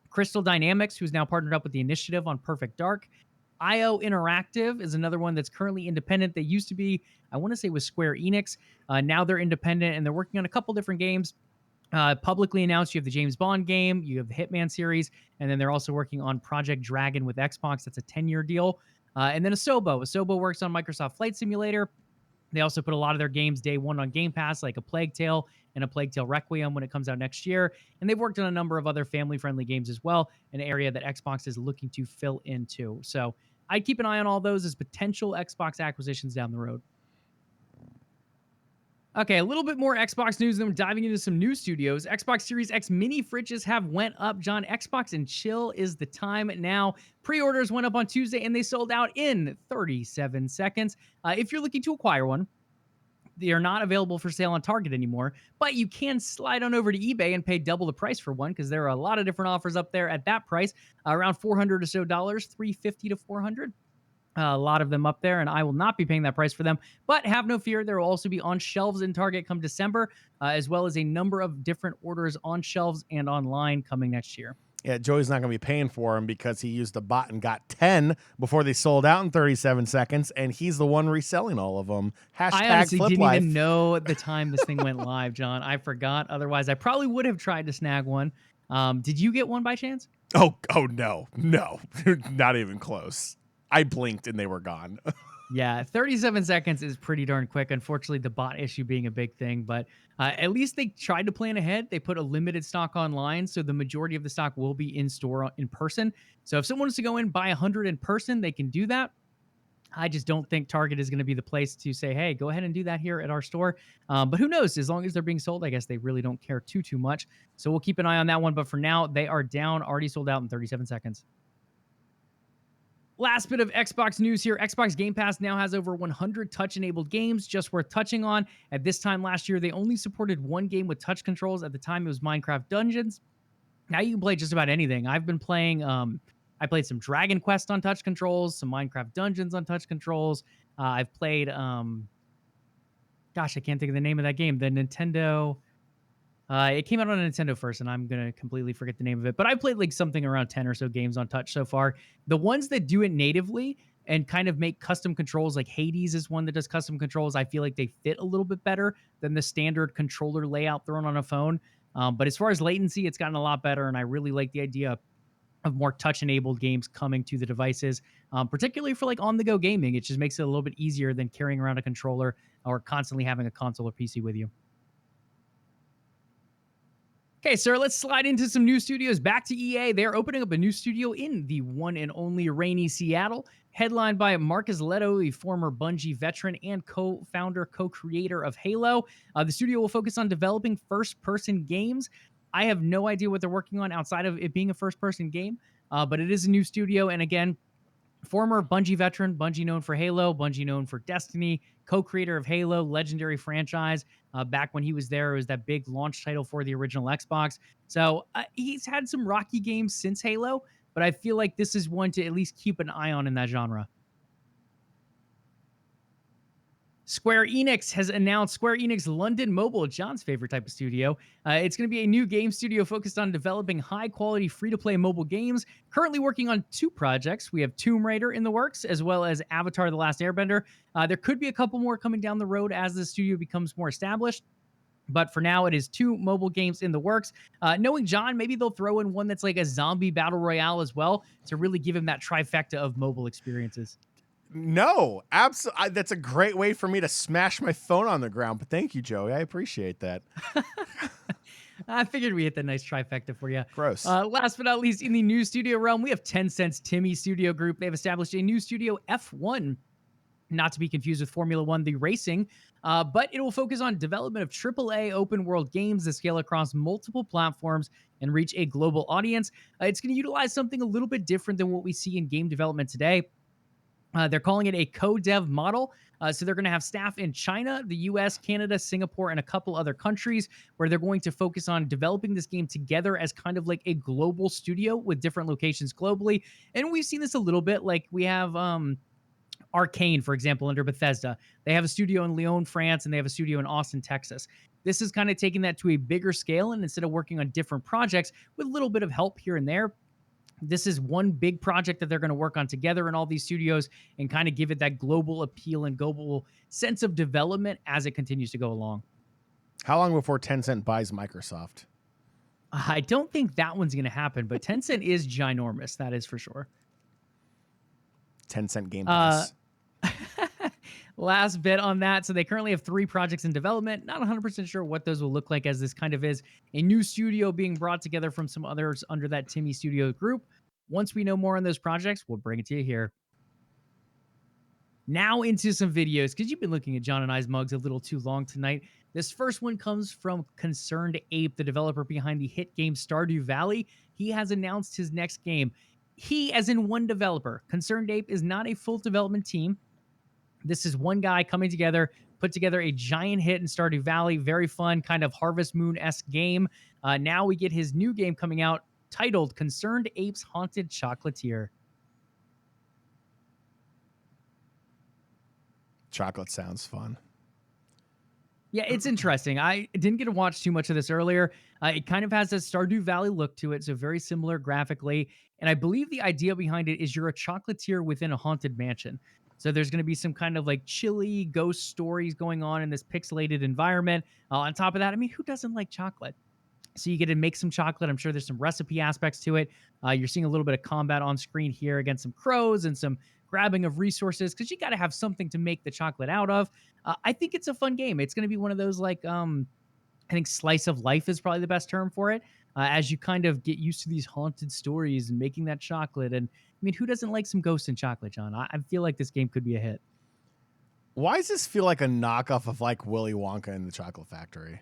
Crystal Dynamics, who's now partnered up with the Initiative on Perfect Dark. IO Interactive is another one that's currently independent. They used to be, I want to say, with Square Enix. Now they're independent, and they're working on a couple different games. Publicly announced, you have the James Bond game, you have the Hitman series, and then they're also working on Project Dragon with Xbox. That's a 10-year deal. And then Asobo works on Microsoft Flight Simulator. They also put a lot of their games day one on Game Pass, like A Plague Tale and A Plague Tale Requiem when it comes out next year. And they've worked on a number of other family-friendly games as well, an area that Xbox is looking to fill into. So I'd keep an eye on all those as potential Xbox acquisitions down the road. Okay, a little bit more Xbox news, then we're diving into some new studios. Xbox Series X mini fridges have went up, John. Xbox and chill is the time now. Pre-orders went up on Tuesday, and they sold out in 37 seconds. If you're looking to acquire one, they are not available for sale on Target anymore, but you can slide on over to eBay and pay double the price for one because there are a lot of different offers up there at that price, around $400 or so, $350 to $400. A lot of them up there, and I will not be paying that price for them. But have no fear, there will also be on shelves in Target come December, as well as a number of different orders on shelves and online coming next year. Yeah, Joey's not going to be paying for them because he used a bot and got 10 before they sold out in 37 seconds, and he's the one reselling all of them. I honestly didn't even know at the time this thing went live, John. I forgot. Otherwise, I probably would have tried to snag one. Did you get one by chance? Oh no, not even close. I blinked and they were gone. Yeah, 37 seconds is pretty darn quick. Unfortunately, the bot issue being a big thing, but at least they tried to plan ahead. They put a limited stock online, so the majority of the stock will be in store in person. So if someone wants to go in, buy 100 in person, they can do that. I just don't think Target is going to be the place to say, hey, go ahead and do that here at our store. But who knows? As long as they're being sold, I guess they really don't care too much. So we'll keep an eye on that one. But for now, they are down, already sold out in 37 seconds. Last bit of Xbox news here. Xbox Game Pass now has over 100 touch-enabled games, just worth touching on. At this time last year, they only supported one game with touch controls. At the time, it was Minecraft Dungeons. Now you can play just about anything. I've been playing, I played some Dragon Quest on touch controls, some Minecraft Dungeons on touch controls. I've played, gosh, I can't think of the name of that game. The Nintendo... it came out on Nintendo first, and I'm going to completely forget the name of it. But I played like something around 10 or so games on touch so far. The ones that do it natively and kind of make custom controls, like Hades is one that does custom controls. I feel like they fit a little bit better than the standard controller layout thrown on a phone. But as far as latency, it's gotten a lot better, and I really like the idea of more touch-enabled games coming to the devices, particularly for like on-the-go gaming. It just makes it a little bit easier than carrying around a controller or constantly having a console or PC with you. Okay, sir, let's slide into some new studios. Back to EA. They're opening up a new studio in the one and only rainy Seattle, headlined by Marcus Leto, the former Bungie veteran and co-founder, co-creator of Halo. The studio will focus on developing first-person games. I have no idea what they're working on outside of it being a first-person game, but it is a new studio, and again, former Bungie veteran, Bungie known for Halo, Bungie known for Destiny, co-creator of Halo, legendary franchise. Back when he was there, it was that big launch title for the original Xbox. So he's had some rocky games since Halo, but I feel like this is one to at least keep an eye on in that genre. Square Enix has announced Square Enix London Mobile, John's favorite type of studio. It's going to be a new game studio focused on developing high-quality free-to-play mobile games. Currently working on 2 projects. We have Tomb Raider in the works, as well as Avatar: The Last Airbender. There could be a couple more coming down the road as the studio becomes more established. But for now, it is 2 mobile games in the works. Knowing John, maybe they'll throw in one that's like a zombie battle royale as well to really give him that trifecta of mobile experiences. No, absolutely. That's a great way for me to smash my phone on the ground. But thank you, Joey. I appreciate that. I figured we hit the nice trifecta for you. Gross. Last but not least, in the new studio realm, we have Tencent's Timmy Studio Group. They've established a new studio, F1, not to be confused with Formula One, the racing, but it will focus on development of AAA open world games that scale across multiple platforms and reach a global audience. It's going to utilize something a little bit different than what we see in game development today. They're calling it a co-dev model. So they're going to have staff in China, the US, Canada, Singapore, and a couple other countries where they're going to focus on developing this game together as kind of like a global studio with different locations globally. And we've seen this a little bit. Like we have Arcane, for example, under Bethesda. They have a studio in Lyon, France, and they have a studio in Austin, Texas. This is kind of taking that to a bigger scale, and instead of working on different projects with a little bit of help here and there, this is one big project that they're going to work on together in all these studios and kind of give it that global appeal and global sense of development as it continues to go along. How long before Tencent buys Microsoft? I don't think that one's going to happen, but Tencent is ginormous. That is for sure. Tencent Game Pass. Last bit on that. So they currently have 3 projects in development. Not 100% sure what those will look like, as this kind of is a new studio being brought together from some others under that Timmy Studio group. Once we know more on those projects, we'll bring it to you here. Now into some videos, because you've been looking at John and I's mugs a little too long tonight. This first one comes from Concerned Ape, the developer behind the hit game Stardew Valley. He has announced his next game. He, as in one developer. Concerned Ape is not a full development team. This is one guy coming together, put together a giant hit in Stardew Valley. Very fun, kind of Harvest Moon-esque game. Now we get his new game coming out titled Concerned Ape's Haunted Chocolatier. Chocolate sounds fun. Yeah, it's interesting. I didn't get to watch too much of this earlier. It kind of has a Stardew Valley look to it, so very similar graphically. And I believe the idea behind it is you're a chocolatier within a haunted mansion. So there's going to be some kind of like chilly ghost stories going on in this pixelated environment. On top of that, I mean, who doesn't like chocolate? So you get to make some chocolate. I'm sure there's some recipe aspects to it. You're seeing a little bit of combat on screen here against some crows and some grabbing of resources, because you got to have something to make the chocolate out of. I think it's a fun game. It's going to be one of those like, I think slice of life is probably the best term for it. As you kind of get used to these haunted stories and making that chocolate. And I mean, who doesn't like some ghosts and chocolate, John? I feel like this game could be a hit. Why does this feel like a knockoff of like Willy Wonka and the Chocolate Factory?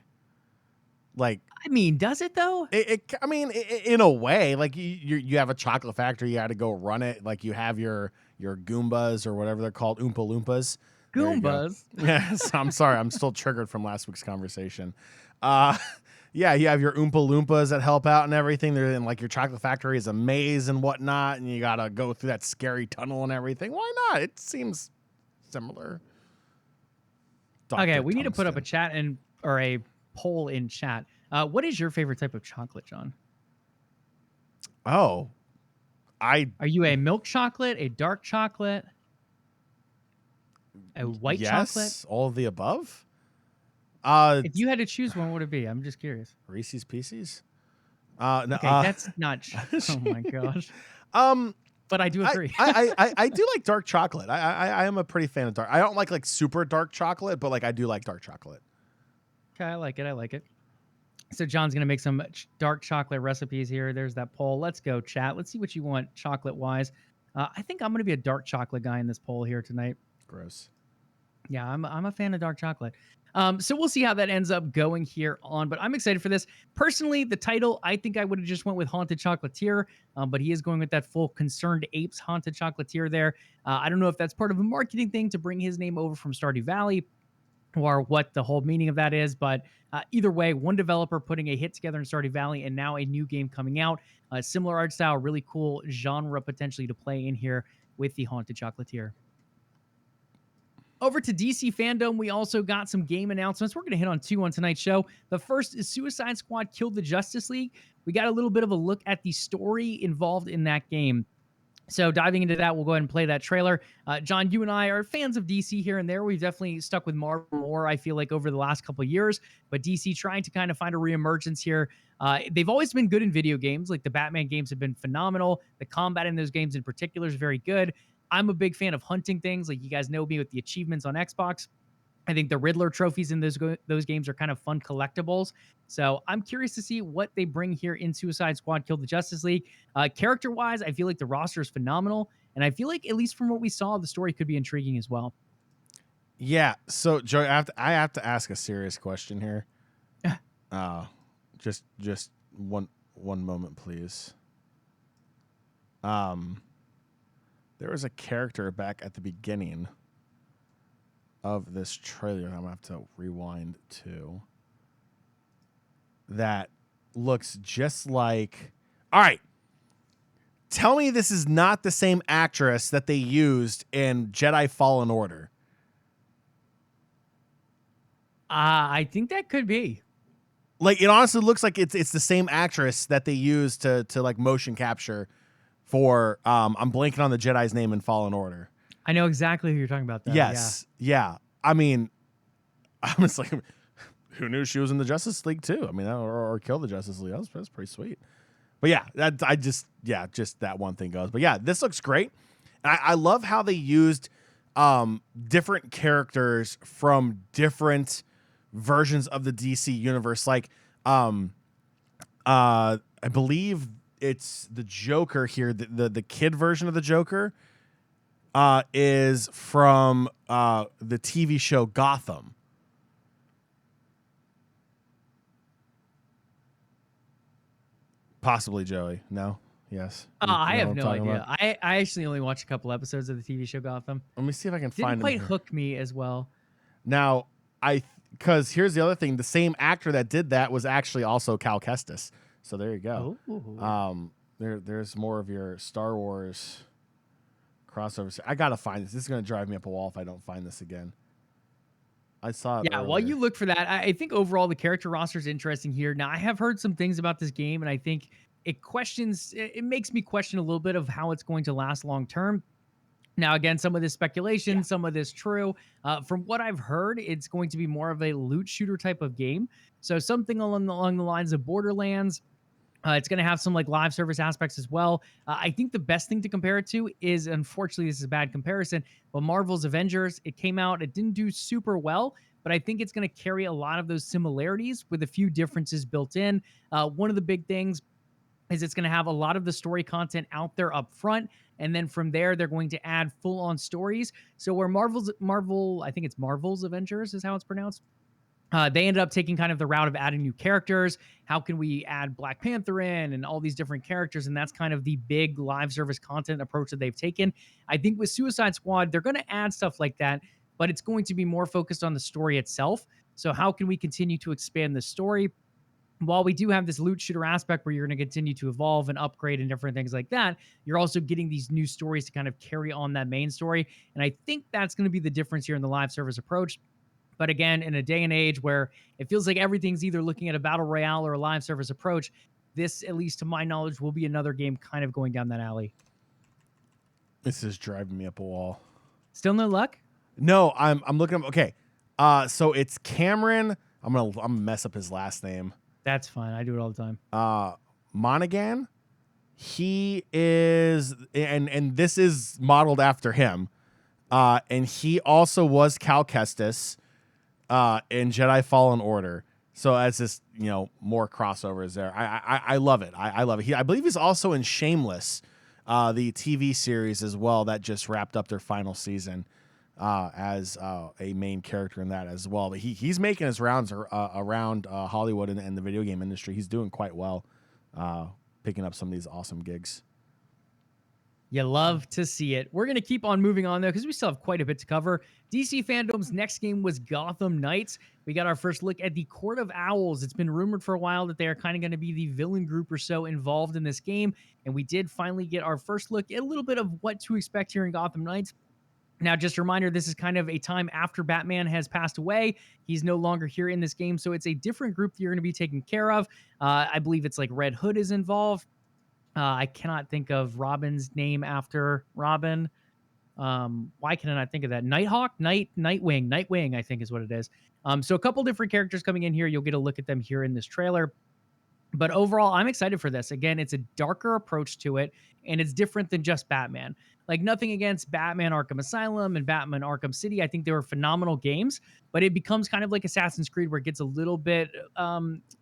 Like, I mean, does it though? I mean, in a way, like you have a chocolate factory, you got to go run it. Like you have your Goombas or whatever they're called, Oompa Loompas. Goombas. Yes, I'm sorry, I'm still triggered from last week's conversation. Yeah, you have your Oompa Loompas that help out and everything. They're in like your chocolate factory is a maze and whatnot, and you gotta go through that scary tunnel and everything. Why not? It seems similar. Okay, we need to put up a chat or a poll in chat. What is your favorite type of chocolate, John? Oh, are you a milk chocolate, a dark chocolate, a white chocolate? All of the above. If you had to choose one, what would it be? I'm just curious. Reese's Pieces. No, okay, that's not. Oh my gosh. But I do agree. I do like dark chocolate. I am a pretty fan of dark. I don't like super dark chocolate, but like I do like dark chocolate. Okay, I like it. So John's going to make some dark chocolate recipes here. There's that poll. Let's go, chat. Let's see what you want chocolate-wise. I think I'm going to be a dark chocolate guy in this poll here tonight. Gross. Yeah, I'm a fan of dark chocolate. So we'll see how that ends up going here on, but I'm excited for this. Personally, the title, I think I would have just went with Haunted Chocolatier, but he is going with that full Concerned Apes Haunted Chocolatier there. I don't know if that's part of a marketing thing to bring his name over from Stardew Valley or what the whole meaning of that is, but either way, one developer putting a hit together in Stardew Valley and now a new game coming out. Similar art style, really cool genre potentially to play in here with the Haunted Chocolatier. Over to DC Fandome, we also got some game announcements. We're going to hit on two on tonight's show. The first is Suicide Squad Killed the Justice League. We got a little bit of a look at the story involved in that game. So diving into that, we'll go ahead and play that trailer. John, you and I are fans of DC here and there. We've definitely stuck with Marvel more, I feel like, over the last couple of years. But DC trying to kind of find a reemergence here. They've always been good in video games. Like the Batman games have been phenomenal. The combat in those games in particular is very good. I'm a big fan of hunting things. Like you guys know me with the achievements on Xbox. I think the Riddler trophies in those games are kind of fun collectibles. So I'm curious to see what they bring here in Suicide Squad Kill the Justice League. Character-wise, I feel like the roster is phenomenal. And I feel like, at least from what we saw, the story could be intriguing as well. Yeah. So, Joey, I have to ask a serious question here. Just one moment, please. There was a character back at the beginning of this trailer I'm gonna have to rewind to that looks just like, all right, tell me this is not the same actress that they used in Jedi Fallen Order. I think that could be. Like, it honestly looks like it's the same actress that they used to like motion capture for I'm blanking on the Jedi's name in Fallen Order. I know exactly who you're talking about, though. Yes. Yeah. I mean, I was like, who knew she was in the Justice League too? I mean, or Kill the Justice League. That's pretty sweet. But yeah, just that one thing goes. But yeah, this looks great. I love how they used different characters from different versions of the DC universe. Like, I believe it's the Joker here. The kid version of the Joker is from the TV show Gotham. Possibly Joey. No? Yes? I know have what no I'm talking idea. about? I actually only watched a couple episodes of the TV show Gotham. Let me see if I can Didn't find quite him. hook me as well. Now, because here's the other thing. The same actor that did that was actually also Cal Kestis. So there you go. Ooh. There's more of your Star Wars crossovers. I gotta find this. This is gonna drive me up a wall if I don't find this again. I saw it. Yeah, earlier. while you look for that, I think overall the character roster is interesting here. Now, I have heard some things about this game, and I think it makes me question a little bit of how it's going to last long term. Now, again, some of this speculation, some of this true. From what I've heard, it's going to be more of a loot shooter type of game. So something along the lines of Borderlands. It's going to have some like live service aspects as well. I think the best thing to compare it to is, unfortunately, this is a bad comparison, but Marvel's Avengers. It came out, it didn't do super well, but I think it's going to carry a lot of those similarities with a few differences built in. One of the big things is it's going to have a lot of the story content out there up front. And then from there, they're going to add full-on stories. So where I think it's Marvel's Avengers is how it's pronounced. They ended up taking kind of the route of adding new characters. How can we add Black Panther in and all these different characters? And that's kind of the big live service content approach that they've taken. I think with Suicide Squad, they're going to add stuff like that, but it's going to be more focused on the story itself. So how can we continue to expand the story? While we do have this loot shooter aspect where you're going to continue to evolve and upgrade and different things like that, you're also getting these new stories to kind of carry on that main story. And I think that's going to be the difference here in the live service approach. But again, in a day and age where it feels like everything's either looking at a battle royale or a live service approach, this, at least to my knowledge, will be another game kind of going down that alley. This is driving me up a wall. Still no luck? No, I'm looking up. Okay. So it's Cameron. I'm gonna mess up his last name. That's fine. I do it all the time. Monaghan. He is, and this is modeled after him. And he also was Cal Kestis in Jedi Fallen Order. So as this, more crossovers there. I love it. I love it. I believe he's also in Shameless, the TV series as well that just wrapped up their final season, as a main character in that as well. But he's making his rounds around Hollywood and the video game industry. He's doing quite well, picking up some of these awesome gigs. You love to see it. We're going to keep on moving on, though, because we still have quite a bit to cover. DC Fandome's next game was Gotham Knights. We got our first look at the Court of Owls. It's been rumored for a while that they are kind of going to be the villain group or so involved in this game, and we did finally get our first look at a little bit of what to expect here in Gotham Knights. Now, just a reminder, this is kind of a time after Batman has passed away. He's no longer here in this game, so it's a different group that you're going to be taking care of. I believe it's like Red Hood is involved. I cannot think of Robin's name after Robin. Why can I not think of that? Nighthawk? Nightwing, I think is what it is. So a couple different characters coming in here. You'll get a look at them here in this trailer. But overall, I'm excited for this. Again, it's a darker approach to it, and it's different than just Batman. Like, nothing against Batman Arkham Asylum and Batman Arkham City. I think they were phenomenal games, but it becomes kind of like Assassin's Creed where it gets a little bit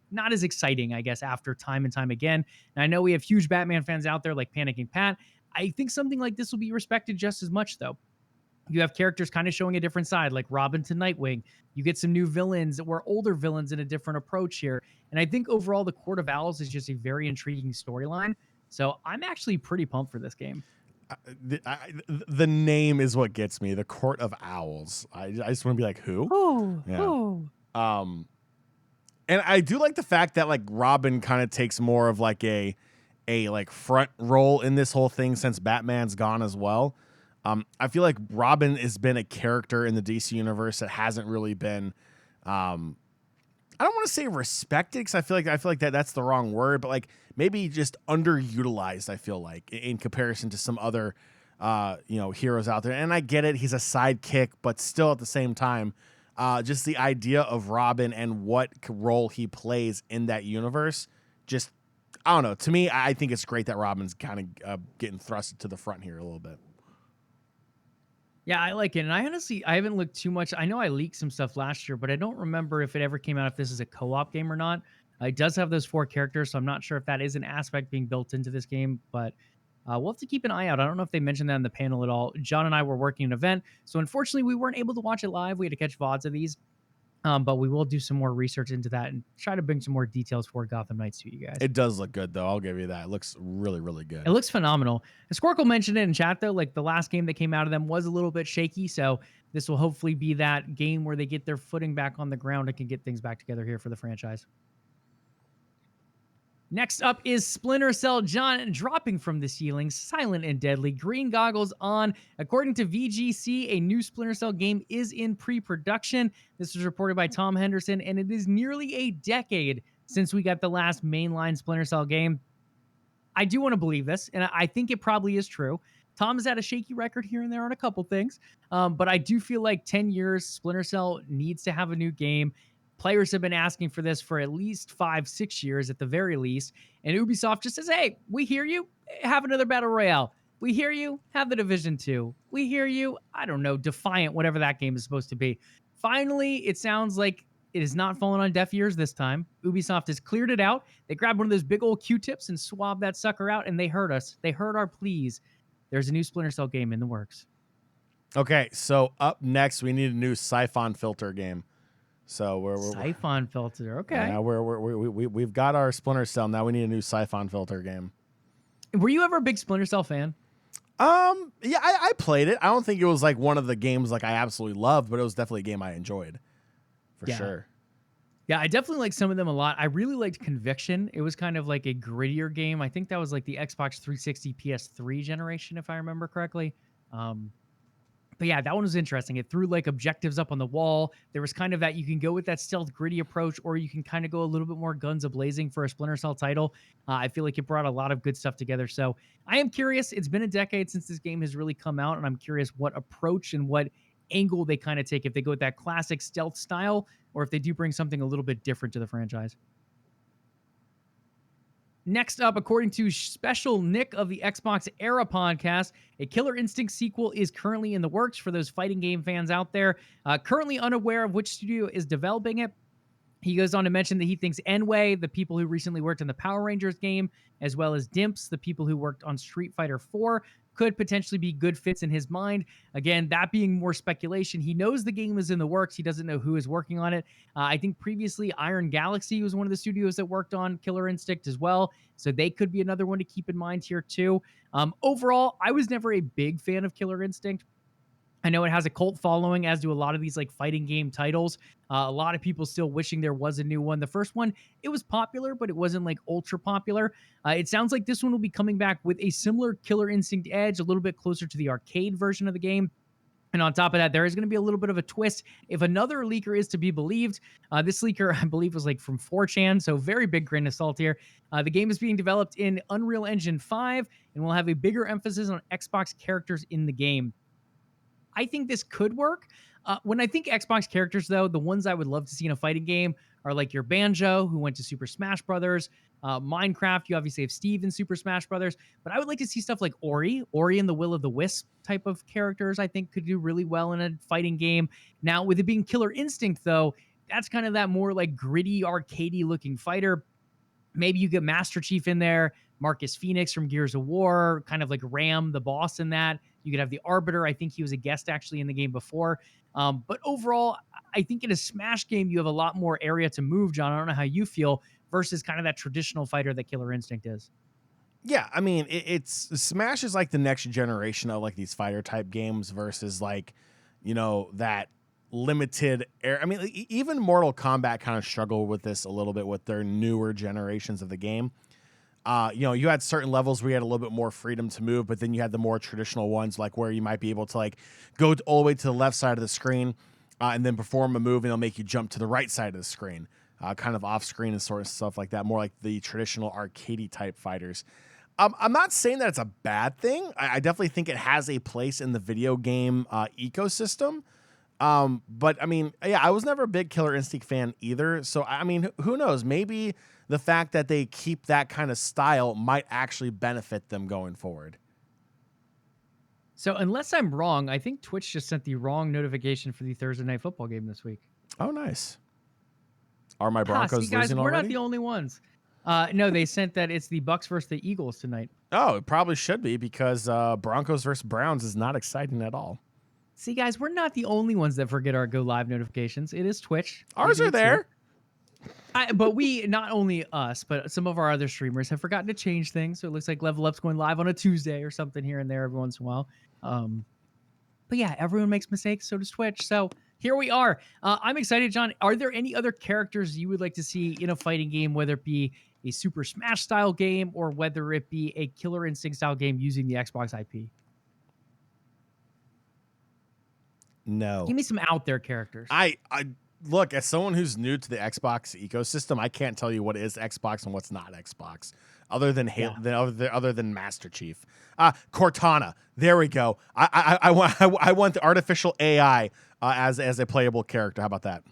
not as exciting, I guess, after time and time again. And I know we have huge Batman fans out there like Panicking Pat. I think something like this will be respected just as much, though. You have characters kind of showing a different side, like Robin to Nightwing. You get some new villains or older villains in a different approach here. And I think overall, the Court of Owls is just a very intriguing storyline. So I'm actually pretty pumped for this game. The name is what gets me. The Court of Owls. I just want to be like, who? Oh, yeah. oh. And I do like the fact that like Robin kind of takes more of like a like front role in this whole thing since Batman's gone as well. I feel like Robin has been a character in the DC universe that hasn't really been, I don't want to say respected because I feel like that's the wrong word, but like maybe just underutilized. I feel like in comparison to some other, heroes out there. And I get it, he's a sidekick, but still at the same time, just the idea of Robin and what role he plays in that universe, just I don't know. To me, I think it's great that Robin's kind of getting thrust to the front here a little bit. Yeah, I like it. And I haven't looked too much. I know I leaked some stuff last year, but I don't remember if it ever came out if this is a co-op game or not. It does have those 4 characters, so I'm not sure if that is an aspect being built into this game, but we'll have to keep an eye out. I don't know if they mentioned that in the panel at all. John and I were working an event, so unfortunately we weren't able to watch it live. We had to catch VODs of these. But we will do some more research into that and try to bring some more details for Gotham Knights to you guys. It does look good, though. I'll give you that. It looks really, really good. It looks phenomenal. Squirkle mentioned it in chat, though. Like, the last game that came out of them was a little bit shaky, so this will hopefully be that game where they get their footing back on the ground and can get things back together here for the franchise. Next up is Splinter Cell. John dropping from the ceiling, silent and deadly, green goggles on. According to VGC, a new Splinter Cell game is in pre-production. This was reported by Tom Henderson, and it is nearly a decade since we got the last mainline Splinter Cell game. I do want to believe this, and I think it probably is true. Tom has had a shaky record here and there on a couple things, but I do feel like 10 years, Splinter Cell needs to have a new game. Players have been asking for this for at least 5-6 years at the very least. And Ubisoft just says, hey, we hear you. Have another Battle Royale. We hear you. Have the Division 2. We hear you. I don't know, Defiant, whatever that game is supposed to be. Finally, it sounds like it is not falling on deaf ears this time. Ubisoft has cleared it out. They grabbed one of those big old Q-tips and swabbed that sucker out, and they heard us. They heard our pleas. There's a new Splinter Cell game in the works. Okay, so up next, we need a new Siphon Filter game. So we're Siphon Filter, okay. Yeah, we've got our Splinter Cell. Now we need a new Siphon Filter game. Were you ever a big Splinter Cell fan? Yeah, I played it. I don't think it was like one of the games like I absolutely loved, but it was definitely a game I enjoyed for sure. Yeah, I definitely like some of them a lot. I really liked Conviction. It was kind of like a grittier game. I think that was like the Xbox 360 PS3 generation, if I remember correctly. But yeah, that one was interesting. It threw like objectives up on the wall. There was kind of that you can go with that stealth gritty approach, or you can kind of go a little bit more guns a-blazing for a Splinter Cell title. I feel like it brought a lot of good stuff together. So I am curious. It's been a decade since this game has really come out, and I'm curious what approach and what angle they kind of take, if they go with that classic stealth style, or if they do bring something a little bit different to the franchise. Next up, according to Special Nick of the Xbox Era podcast, a Killer Instinct sequel is currently in the works for those fighting game fans out there. Currently unaware of which studio is developing it. He goes on to mention that he thinks Enway, the people who recently worked on the Power Rangers game, as well as Dimps, the people who worked on Street Fighter 4, could potentially be good fits in his mind. Again, that being more speculation. He knows the game is in the works. He doesn't know who is working on it. I think previously Iron Galaxy was one of the studios that worked on Killer Instinct as well. So they could be another one to keep in mind here too. Overall, I was never a big fan of Killer Instinct. I know it has a cult following, as do a lot of these like fighting game titles. A lot of people still wishing there was a new one. The first one, it was popular, but it wasn't like ultra popular. It sounds like this one will be coming back with a similar Killer Instinct edge, a little bit closer to the arcade version of the game. And on top of that, there is going to be a little bit of a twist. If another leaker is to be believed, this leaker, I believe, was like from 4chan, so very big grain of salt here. The game is being developed in Unreal Engine 5 and will have a bigger emphasis on Xbox characters in the game. I think this could work. When I think Xbox characters, though, the ones I would love to see in a fighting game are like your Banjo, who went to Super Smash Brothers, Minecraft. You obviously have Steve in Super Smash Brothers, but I would like to see stuff like Ori and the Will of the Wisp type of characters. I think could do really well in a fighting game. Now, with it being Killer Instinct, though, that's kind of that more like gritty, arcadey looking fighter. Maybe you get Master Chief in there, Marcus Phoenix from Gears of War, kind of like Ram, the boss in that. You could have the Arbiter. I think he was a guest actually in the game before. But overall, I think in a Smash game, you have a lot more area to move, John. I don't know how you feel versus kind of that traditional fighter that Killer Instinct is. Yeah, I mean, it's Smash is like the next generation of like these fighter type games versus like, that limited air. I mean, even Mortal Kombat kind of struggled with this a little bit with their newer generations of the game. You had certain levels where you had a little bit more freedom to move, but then you had the more traditional ones, like where you might be able to like go all the way to the left side of the screen and then perform a move, and it'll make you jump to the right side of the screen, kind of off screen and sort of stuff like that, more like the traditional arcadey type fighters. I'm not saying that it's a bad thing. I definitely think it has a place in the video game ecosystem. But I mean, yeah, I was never a big Killer Instinct fan either. So, I mean, who knows? Maybe the fact that they keep that kind of style might actually benefit them going forward. So unless I'm wrong, I think Twitch just sent the wrong notification for the Thursday Night Football game this week. Oh, nice. Are my Broncos see, guys, losing we're already? not the only ones. No, they sent that it's the Bucks versus the Eagles tonight. Oh, it probably should be because Broncos versus Browns is not exciting at all. See, guys, we're not the only ones that forget our go live notifications. It is Twitch. Ours are there. But we, not only us, but some of our other streamers have forgotten to change things. So it looks like LvLUp's going live on a Tuesday or something here and there every once in a while. But yeah, everyone makes mistakes. So does Twitch. So here we are. I'm excited, John. Are there any other characters you would like to see in a fighting game, whether it be a Super Smash style game or whether it be a Killer Instinct style game using the Xbox IP? No. Give me some out there characters. I look, as someone who's new to the Xbox ecosystem, I can't tell you what is Xbox and what's not Xbox, other than other than Master Chief. Cortana, there we go. I want the artificial AI as a playable character. How about that?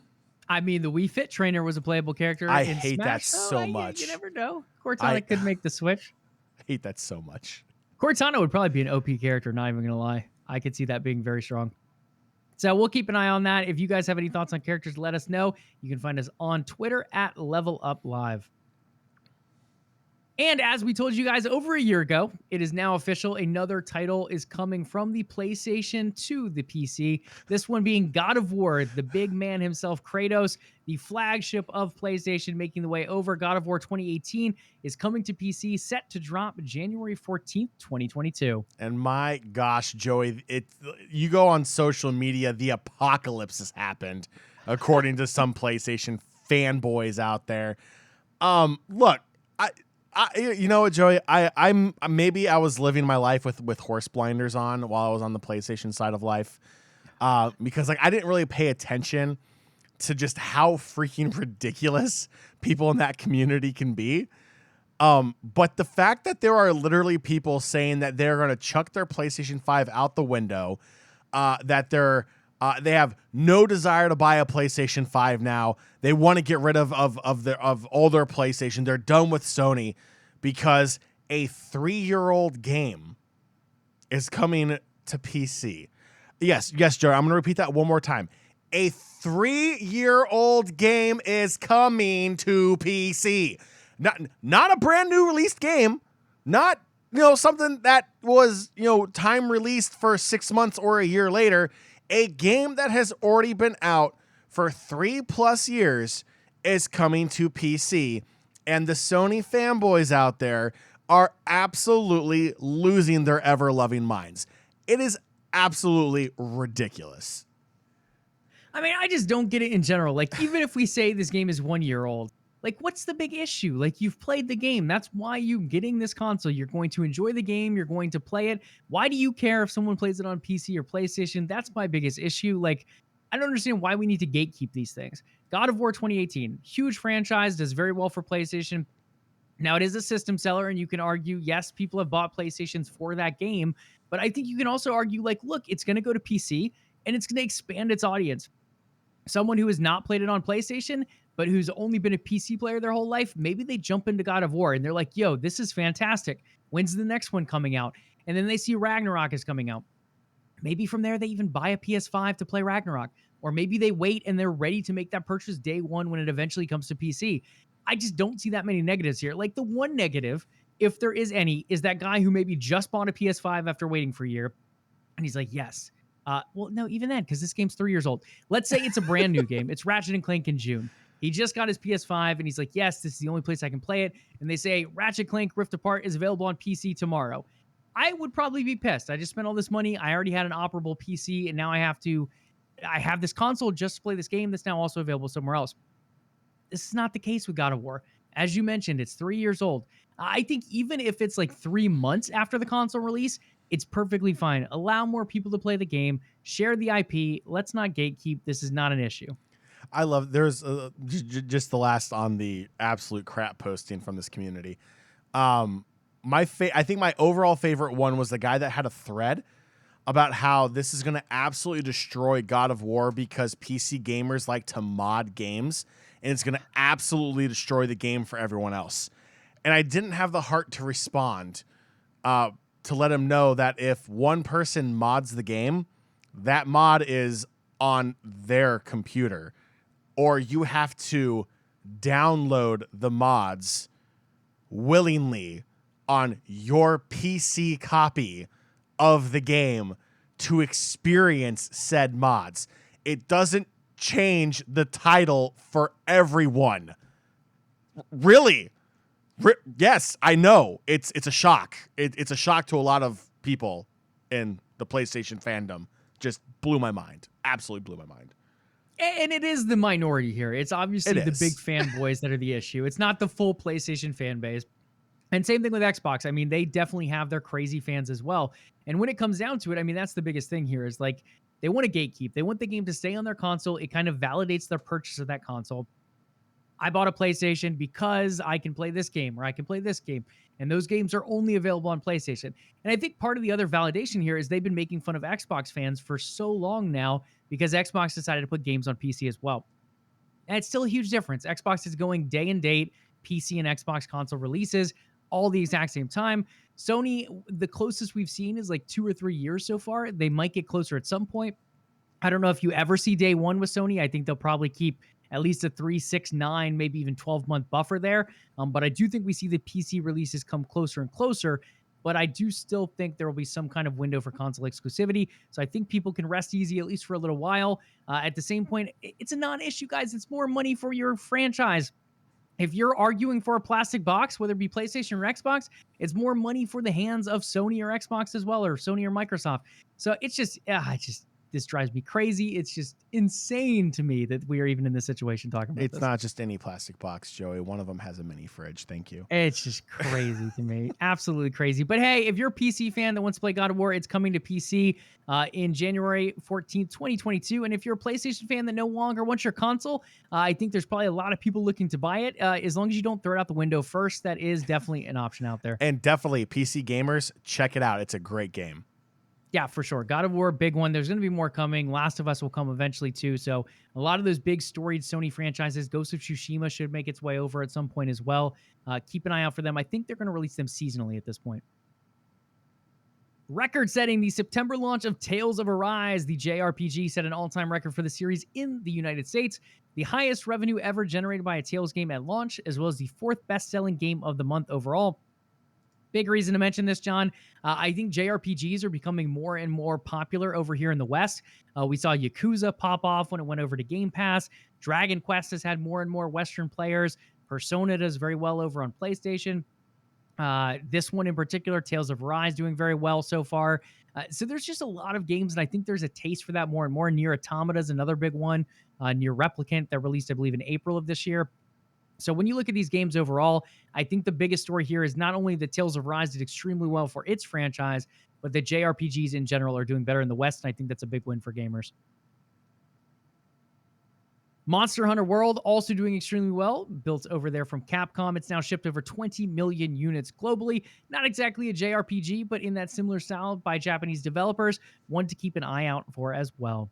I mean, the Wii Fit trainer was a playable character. I in hate Smash, that so much. You never know. Cortana could make the switch. I hate that so much. Cortana would probably be an OP character. Not even gonna lie, I could see that being very strong. So we'll keep an eye on that. If you guys have any thoughts on characters, let us know. You can find us on Twitter at LvLUp Live. And as we told you guys over a year ago, it is now official. Another title is coming from the PlayStation to the PC. This one being God of War, the big man himself, Kratos, the flagship of PlayStation, making the way over. God of War 2018 is coming to PC, set to drop January 14th, 2022. And my gosh, Joey, you go on social media, the apocalypse has happened, according to some PlayStation fanboys out there. Look, you know what, Joey? I'm maybe I was living my life with horse blinders on while I was on the PlayStation side of life, because like I didn't really pay attention to just how freaking ridiculous people in that community can be. But the fact that there are literally people saying that they're going to chuck their PlayStation 5 out the window, that they have no desire to buy a PlayStation 5 now. They want to get rid of all their PlayStation. They're done with Sony because a 3-year-old game is coming to PC. Yes, Joe, I'm going to repeat that one more time. A 3-year-old game is coming to PC. Not a brand new released game. Not, something that was, time released for 6 months or a year later. A game that has already been out for 3+ years is coming to PC. And the Sony fanboys out there are absolutely losing their ever-loving minds. It is absolutely ridiculous. I mean, I just don't get it in general. Like, even if we say this game is 1 year old, like, what's the big issue? Like, you've played the game. That's why you're getting this console. You're going to enjoy the game. You're going to play it. Why do you care if someone plays it on PC or PlayStation? That's my biggest issue. Like, I don't understand why we need to gatekeep these things. God of War 2018, huge franchise, does very well for PlayStation. Now, it is a system seller, and you can argue, yes, people have bought PlayStations for that game. But I think you can also argue, like, look, it's going to go to PC, and it's going to expand its audience. Someone who has not played it on PlayStation, but who's only been a PC player their whole life, maybe they jump into God of War and they're like, yo, this is fantastic. When's the next one coming out? And then they see Ragnarok is coming out. Maybe from there, they even buy a PS5 to play Ragnarok. Or maybe they wait and they're ready to make that purchase day one when it eventually comes to PC. I just don't see that many negatives here. Like, the one negative, if there is any, is that guy who maybe just bought a PS5 after waiting for a year. And he's like, yes. Well, no, even then, because this game's 3 years old. Let's say it's a brand new game. It's Ratchet & Clank in June. He just got his PS5, and he's like, yes, this is the only place I can play it. And they say, Ratchet & Clank Rift Apart is available on PC tomorrow. I would probably be pissed. I just spent all this money. I already had an operable PC, and now I have this console just to play this game that's now also available somewhere else. This is not the case with God of War. As you mentioned, it's 3 years old. I think even if it's like 3 months after the console release, it's perfectly fine. Allow more people to play the game, share the IP. Let's not gatekeep. This is not an issue. I love, there's just the last on the absolute crap posting from this community. I think my overall favorite one was the guy that had a thread about how this is going to absolutely destroy God of War because PC gamers like to mod games, and it's going to absolutely destroy the game for everyone else. And I didn't have the heart to respond to let him know that if one person mods the game, that mod is on their computer, or you have to download the mods willingly on your PC copy of the game to experience said mods. It doesn't change the title for everyone. Really? Yes, I know. It's a shock. It's a shock to a lot of people in the PlayStation fandom. Just blew my mind. Absolutely blew my mind. And it is the minority here. It's obviously the big fanboys that are the issue. It's not the full PlayStation fan base. And same thing with Xbox. I mean, they definitely have their crazy fans as well. And when it comes down to it, I mean, that's the biggest thing here is like they want to gatekeep. They want the game to stay on their console. It kind of validates their purchase of that console. I bought a PlayStation because I can play this game or I can play this game. And those games are only available on PlayStation. And I think part of the other validation here is they've been making fun of Xbox fans for so long now because Xbox decided to put games on PC as well. And it's still a huge difference. Xbox is going day and date, PC and Xbox console releases all the exact same time. Sony, the closest we've seen is like 2 or 3 years so far. They might get closer at some point. I don't know if you ever see day one with Sony. I think they'll probably keep at least a 3, 6, 9, maybe even 12-month buffer there. But I do think we see the PC releases come closer and closer. But I do still think there will be some kind of window for console exclusivity. So I think people can rest easy, at least for a little while. At the same point, it's a non-issue, guys. It's more money for your franchise. If you're arguing for a plastic box, whether it be PlayStation or Xbox, it's more money for the hands of Sony or Xbox as well, or Sony or Microsoft. So it's just, this drives me crazy. It's just insane to me that we are even in this situation talking about this. It's not just any plastic box, Joey. One of them has a mini fridge. Thank you. It's just crazy to me. Absolutely crazy. But hey, if you're a PC fan that wants to play God of War, it's coming to PC in January 14th, 2022. And if you're a PlayStation fan that no longer wants your console, I think there's probably a lot of people looking to buy it. As long as you don't throw it out the window first, that is definitely an option out there. And definitely, PC gamers, check it out. It's a great game. Yeah, for sure. God of War, big one. There's going to be more coming. Last of Us will come eventually too. So a lot of those big storied Sony franchises, Ghost of Tsushima should make its way over at some point as well. Keep an eye out for them. I think they're going to release them seasonally at this point. Record-setting, the September launch of Tales of Arise, the JRPG, set an all-time record for the series in the United States, the highest revenue ever generated by a Tales game at launch, as well as the fourth best-selling game of the month overall. Big reason to mention this, John. I think JRPGs are becoming more and more popular over here in the West. We saw Yakuza pop off when it went over to Game Pass. Dragon Quest has had more and more Western players. Persona does very well over on PlayStation. This one in particular, Tales of Rise, doing very well so far. So there's just a lot of games, and I think there's a taste for that more and more. Nier Automata is another big one. Nier Replicant, that released, I believe, in April of this year. So when you look at these games overall, I think the biggest story here is not only that Tales of Rise did extremely well for its franchise, but that JRPGs in general are doing better in the West, and I think that's a big win for gamers. Monster Hunter World also doing extremely well, built over there from Capcom. It's now shipped over 20 million units globally. Not exactly a JRPG, but in that similar style by Japanese developers. One to keep an eye out for as well.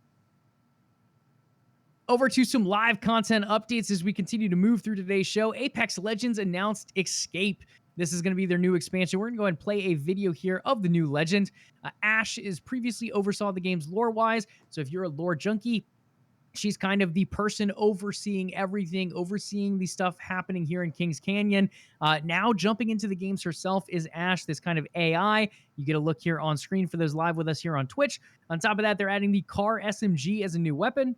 Over to some live content updates as we continue to move through today's show. Apex Legends announced Escape. This is going to be their new expansion. We're going to go ahead and play a video here of the new legend. Ash is previously oversaw the game's lore-wise, so if you're a lore junkie, she's kind of the person overseeing everything, overseeing the stuff happening here in Kings Canyon. Now jumping into the games herself is Ash, this kind of AI. You get a look here on screen for those live with us here on Twitch. On top of that, they're adding the Car SMG as a new weapon.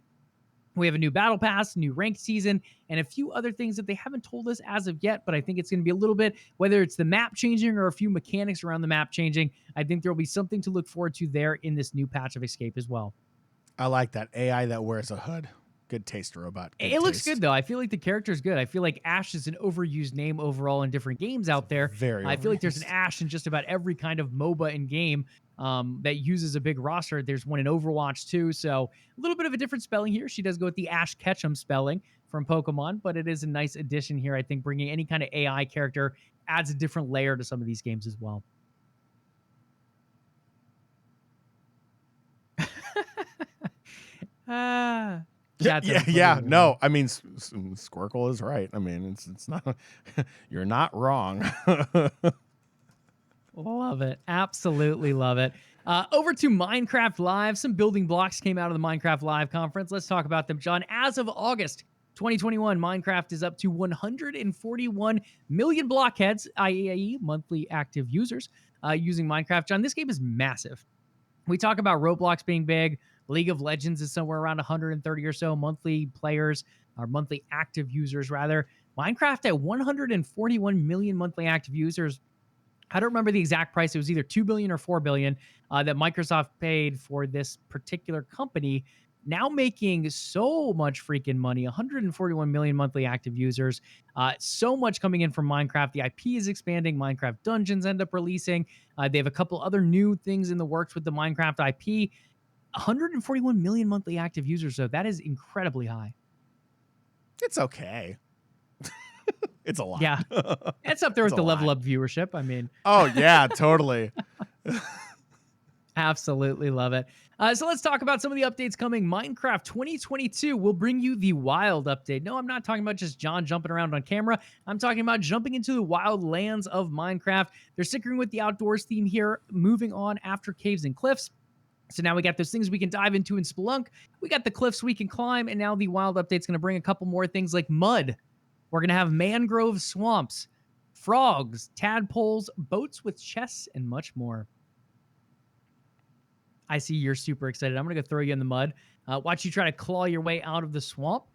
We have a new battle pass, new ranked season, and a few other things that they haven't told us as of yet, but I think it's going to be a little bit, whether it's the map changing or a few mechanics around the map changing, I think there will be something to look forward to there in this new patch of Escape as well. I like that AI that wears a hood. Good taste, robot. It looks good, though. I feel like the character is good. I feel like Ash is an overused name overall in different games out there. I feel like there's an Ash in just about every kind of MOBA and game that uses a big roster. There's one in Overwatch, too. So a little bit of a different spelling here. She does go with the Ash Ketchum spelling from Pokemon, but it is a nice addition here. I think bringing any kind of AI character adds a different layer to some of these games as well. No, I mean, Squircle is right. I mean, it's not, you're not wrong. Love it. Absolutely love it. Over to Minecraft Live. Some building blocks came out of the Minecraft Live conference. Let's talk about them, John. As of August 2021, Minecraft is up to 141 million blockheads, i.e. monthly active users, using Minecraft. John, this game is massive. We talk about Roblox being big. League of Legends is somewhere around 130 or so monthly players, or monthly active users, rather. Minecraft at 141 million monthly active users. I don't remember the exact price. It was either $2 billion or $4 billion that Microsoft paid for this particular company. Now making so much freaking money, 141 million monthly active users. So much coming in from Minecraft. The IP is expanding. Minecraft Dungeons end up releasing. They have a couple other new things in the works with the Minecraft IP. 141 million monthly active users, though. That is incredibly high. It's okay. It's a lot. Yeah. It's up there with the LvLUp viewership. I mean. Oh, yeah, totally. Absolutely love it. So let's talk about some of the updates coming. Minecraft 2022 will bring you the wild update. No, I'm not talking about just John jumping around on camera. I'm talking about jumping into the wild lands of Minecraft. They're sticking with the outdoors theme here, moving on after caves and cliffs. So now we got those things we can dive into in Spelunk. We got the cliffs we can climb, and now the wild update's going to bring a couple more things like mud. We're going to have mangrove swamps, frogs, tadpoles, boats with chests, and much more. I see you're super excited. I'm going to go throw you in the mud. Watch you try to claw your way out of the swamp.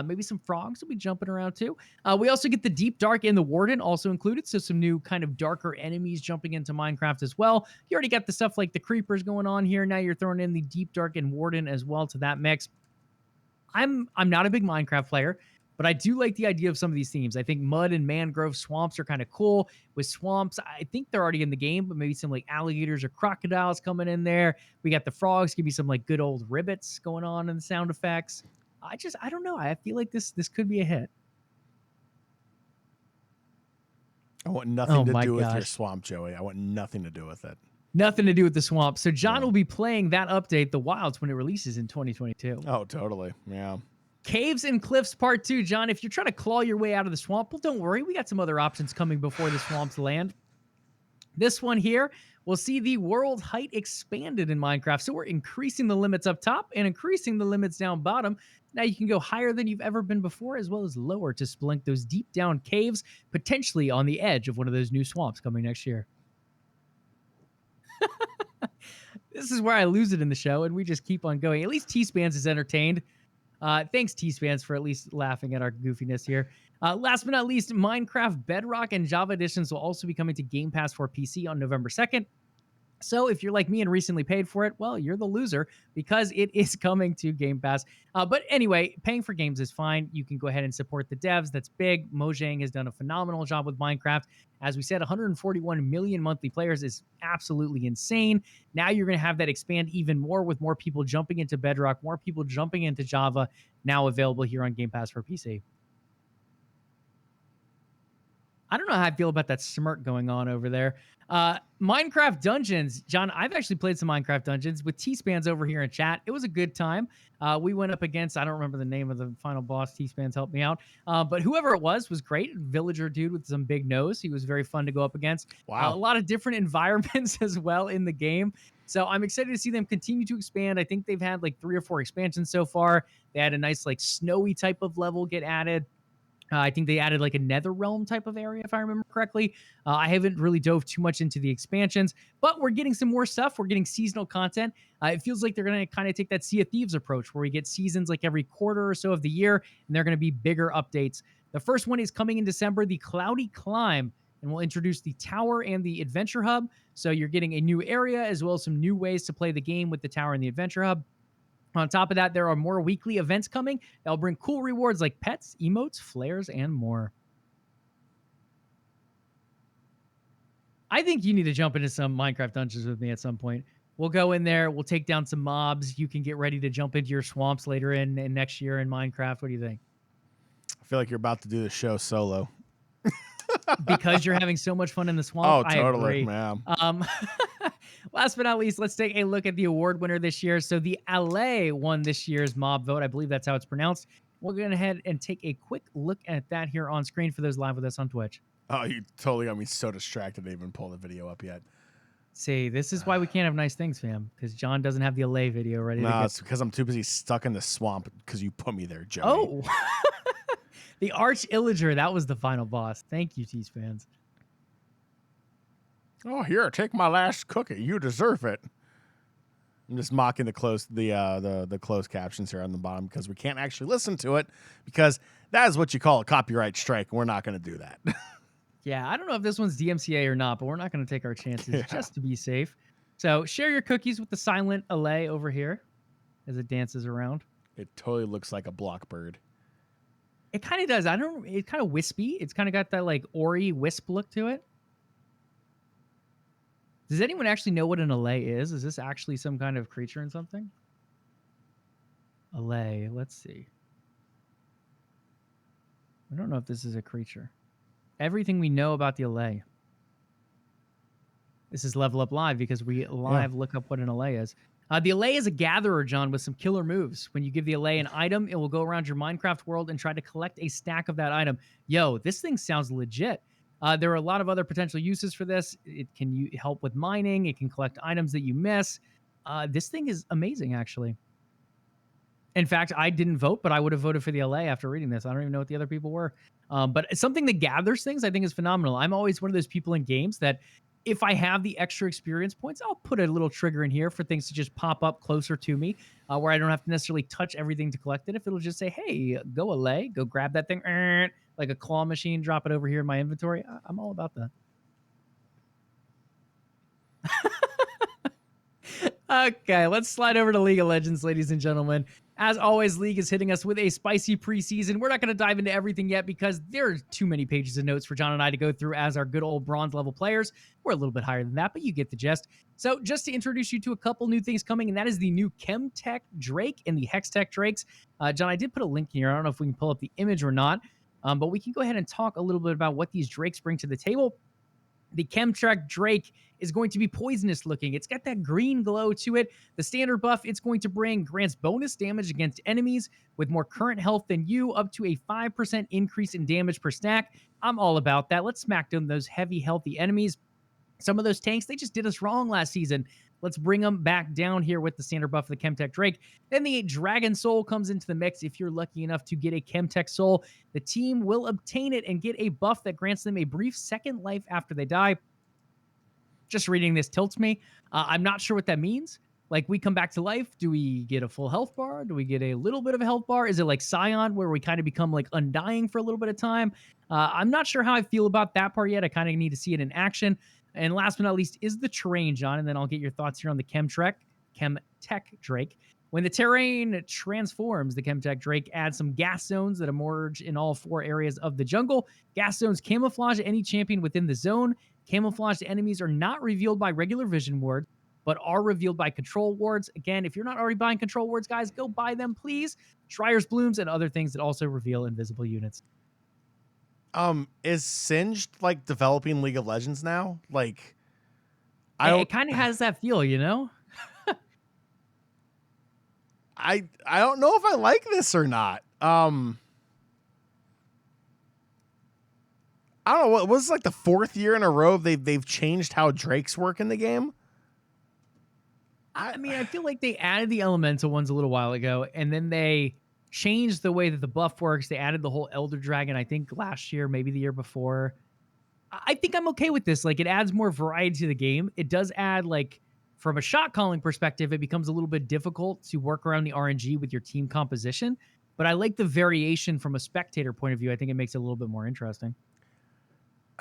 Maybe some frogs will be jumping around too. We also get the Deep Dark and the Warden also included, so some new kind of darker enemies jumping into Minecraft as well. You already got the stuff like the creepers going on here. Now you're throwing in the Deep Dark and Warden as well to that mix. I'm not a big Minecraft player, but I do like the idea of some of these themes. I think mud and mangrove swamps are kind of cool. With swamps, I think they're already in the game, but maybe some like alligators or crocodiles coming in there. We got the frogs, give me some like good old ribbits going on in the sound effects. I don't know. I feel like this could be a hit. I want nothing to do with your swamp, Joey. I want nothing to do with it. Nothing to do with the swamp. So John will be playing that update, The Wilds, when it releases in 2022. Oh, totally. Yeah. Caves and Cliffs Part 2, John. If you're trying to claw your way out of the swamp, well, don't worry. We got some other options coming before the swamps land. This one here will see the world height expanded in Minecraft. So we're increasing the limits up top and increasing the limits down bottom. Now you can go higher than you've ever been before, as well as lower to splunk those deep down caves, potentially on the edge of one of those new swamps coming next year. This is where I lose it in the show, and we just keep on going. At least T-Spans is entertained. Thanks, T-Spans, for at least laughing at our goofiness here. Last but not least, Minecraft Bedrock and Java editions will also be coming to Game Pass for PC on November 2nd. So if you're like me and recently paid for it, well, you're the loser because it is coming to Game Pass. But anyway, paying for games is fine. You can go ahead and support the devs. That's big. Mojang has done a phenomenal job with Minecraft. As we said, 141 million monthly players is absolutely insane. Now you're going to have that expand even more with more people jumping into Bedrock, more people jumping into Java, now available here on Game Pass for PC. I don't know how I feel about that smirk going on over there. Minecraft Dungeons. John, I've actually played some Minecraft Dungeons with T-Spans over here in chat. It was a good time. We went up against, I don't remember the name of the final boss. T-Spans helped me out. But whoever it was great. Villager dude with some big nose. He was very fun to go up against. Wow. A lot of different environments as well in the game. So I'm excited to see them continue to expand. I think they've had like 3 or 4 expansions so far. They had a nice like snowy type of level get added. I think they added like a nether realm type of area, if I remember correctly. I haven't really dove too much into the expansions, but we're getting some more stuff. We're getting seasonal content. It feels like they're going to kind of take that Sea of Thieves approach where we get seasons like every quarter or so of the year, and they're going to be bigger updates. The first one is coming in December, the Cloudy Climb, and we'll introduce the tower and the adventure hub. So you're getting a new area as well as some new ways to play the game with the tower and the adventure hub. On top of that, there are more weekly events coming that'll bring cool rewards like pets, emotes, flares, and more. I think you need to jump into some Minecraft Dungeons with me at some point. We'll go in there. We'll take down some mobs. You can get ready to jump into your swamps later in next year in Minecraft. What do you think? I feel like you're about to do the show solo. Because you're having so much fun in the swamp. Oh, totally, I agree. man. Last but not least, let's take a look at the award winner this year. So the LA won this year's mob vote. I believe that's how it's pronounced. We're going to head and take a quick look at that here on screen for those live with us on Twitch. Oh, you totally got me so distracted I didn't even pull the video up yet. See, this is why we can't have nice things, fam, because John doesn't have the LA video ready to go. No, it's because I'm too busy stuck in the swamp because you put me there, Joey. Oh, the Arch Illager, that was the final boss. Thank you, T-Spans. Oh, here, take my last cookie. You deserve it. I'm just mocking the closed captions here on the bottom because we can't actually listen to it because that is what you call a copyright strike. And we're not going to do that. Yeah, I don't know if this one's DMCA or not, but we're not going to take our chances just to be safe. So share your cookies with the silent LA over here as it dances around. It totally looks like a blockbird. It kind of does. It's kind of wispy. It's kind of got that like Ori wisp look to it. Does anyone actually know what an Allay is? Is this actually some kind of creature in something? Allay, let's see. I don't know if this is a creature. Everything we know about the Allay. This is LvLUp Live because we look up what an Allay is. The Allay is a gatherer, John, with some killer moves. When you give the Allay an item, it will go around your Minecraft world and try to collect a stack of that item. Yo, this thing sounds legit. There are a lot of other potential uses for this. It can help with mining. It can collect items that you miss. This thing is amazing, actually. In fact, I didn't vote, but I would have voted for the LA after reading this. I don't even know what the other people were. But it's something that gathers things I think is phenomenal. I'm always one of those people in games that if I have the extra experience points, I'll put a little trigger in here for things to just pop up closer to me where I don't have to necessarily touch everything to collect it. If it'll just say, hey, go LA, go grab that thing, like a claw machine, drop it over here in my inventory. I'm all about that. Okay, let's slide over to League of Legends, ladies and gentlemen. As always, League is hitting us with a spicy preseason. We're not going to dive into everything yet because there are too many pages of notes for John and I to go through as our good old bronze level players. We're a little bit higher than that, but you get the gist. So just to introduce you to a couple new things coming, and that is the new Chemtech Drake and the Hextech Drakes. John, I did put a link here. I don't know if we can pull up the image or not, but we can go ahead and talk a little bit about what these Drakes bring to the table. The Chemtech Drake is going to be poisonous looking. It's got that green glow to it. The standard buff it's going to bring grants bonus damage against enemies with more current health than you, up to a 5% increase in damage per stack. I'm all about that. Let's smack down those heavy, healthy enemies. Some of those tanks, they just did us wrong last season. Let's bring them back down here with the standard buff of the Chemtech Drake. Then the Dragon Soul comes into the mix. If you're lucky enough to get a Chemtech Soul, the team will obtain it and get a buff that grants them a brief second life after they die. Just reading this tilts me. I'm not sure what that means. Like, we come back to life. Do we get a full health bar? Do we get a little bit of a health bar? Is it like Scion, where we kind of become like undying for a little bit of time? I'm not sure how I feel about that part yet. I kind of need to see it in action. And last but not least is the terrain, John, and then I'll get your thoughts here on the Chemtech Drake. When the terrain transforms, the Chemtech Drake adds some gas zones that emerge in all 4 areas of the jungle. Gas zones camouflage any champion within the zone. Camouflaged enemies are not revealed by regular vision wards, but are revealed by control wards. Again, if you're not already buying control wards, guys, go buy them, please. Schreier's Blooms and other things that also reveal invisible units. Is Singed like developing League of Legends now? Like, It kind of has that feel, you know? I don't know if I like this or not. I don't know. What was like the 4th year in a row they've changed how Drakes work in the game? I mean, I feel like they added the elemental ones a little while ago, and then they changed the way that the buff works. They added the whole Elder Dragon, I think last year, maybe the year before. I think I'm okay with this. Like, it adds more variety to the game. It does add, like, from a shot calling perspective, it becomes a little bit difficult to work around the RNG with your team composition. But I like the variation from a spectator point of view. I think it makes it a little bit more interesting.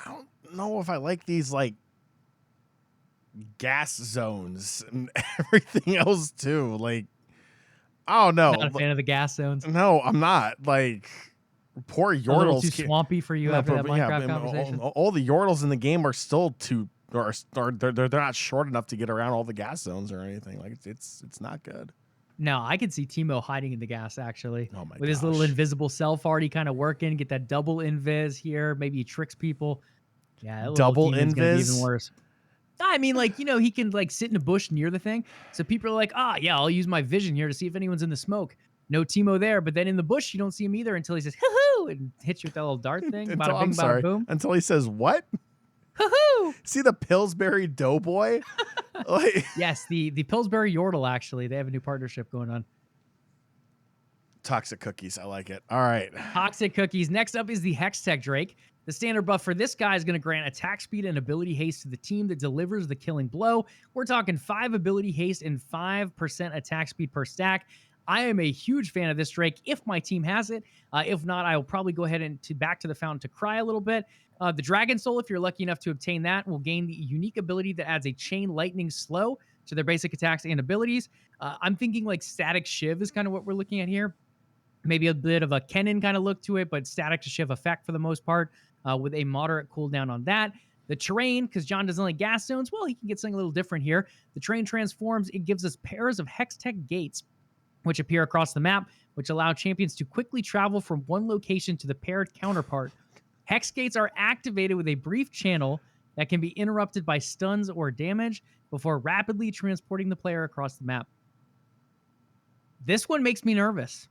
I don't know if I like these like gas zones and everything else too. Like, I don't know. Not a fan of the gas zones. No, I'm not. Like, poor Yordles. A little too swampy for you after that Minecraft conversation. All the Yordles in the game are still too, or they're not short enough to get around all the gas zones or anything. Like, it's not good. No, I could see Teemo hiding in the gas, actually. Oh my With his little invisible self already kind of working, get that double invis here. Maybe he tricks people. Yeah, double invis gonna be invis? even worse. I mean, like, you know, he can like sit in a bush near the thing. So people are like, yeah, I'll use my vision here to see if anyone's in the smoke. No Teemo there, but then in the bush, you don't see him either until he says, hoo-hoo, and hits you with that little dart thing. Bada bing, bada boom. Until he says, what? Hoo-hoo! See the Pillsbury Doughboy? Like, yes, the Pillsbury Yordle, actually. They have a new partnership going on. Toxic Cookies. I like it. All right. Toxic Cookies. Next up is the Hextech Drake. The standard buff for this guy is going to grant attack speed and ability haste to the team that delivers the killing blow. We're talking 5 ability haste and 5% attack speed per stack. I am a huge fan of this Drake if my team has it. If not, I will probably go ahead and back to the fountain to cry a little bit. The Dragon Soul, if you're lucky enough to obtain that, will gain the unique ability that adds a chain lightning slow to their basic attacks and abilities. I'm thinking like Static Shiv is kind of what we're looking at here. Maybe a bit of a Kennen kind of look to it, but Static to Shiv effect for the most part, with a moderate cooldown on that. The terrain, because John doesn't like gas zones, well, he can get something a little different here. The terrain transforms. It gives us pairs of Hextech gates, which appear across the map, which allow champions to quickly travel from one location to the paired counterpart. Hex gates are activated with a brief channel that can be interrupted by stuns or damage before rapidly transporting the player across the map. This one makes me nervous.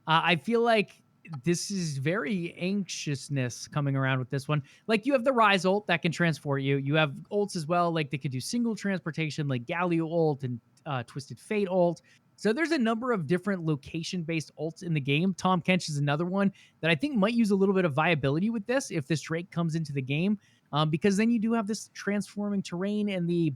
I feel like this is very anxiousness coming around with this one. Like, you have the Rise ult that can transport you. You have ults as well, like they could do single transportation, like Galio ult and Twisted Fate ult. So there's a number of different location-based ults in the game. Tom Kench is another one that I think might use a little bit of viability with this if this Drake comes into the game, because then you do have this transforming terrain and the,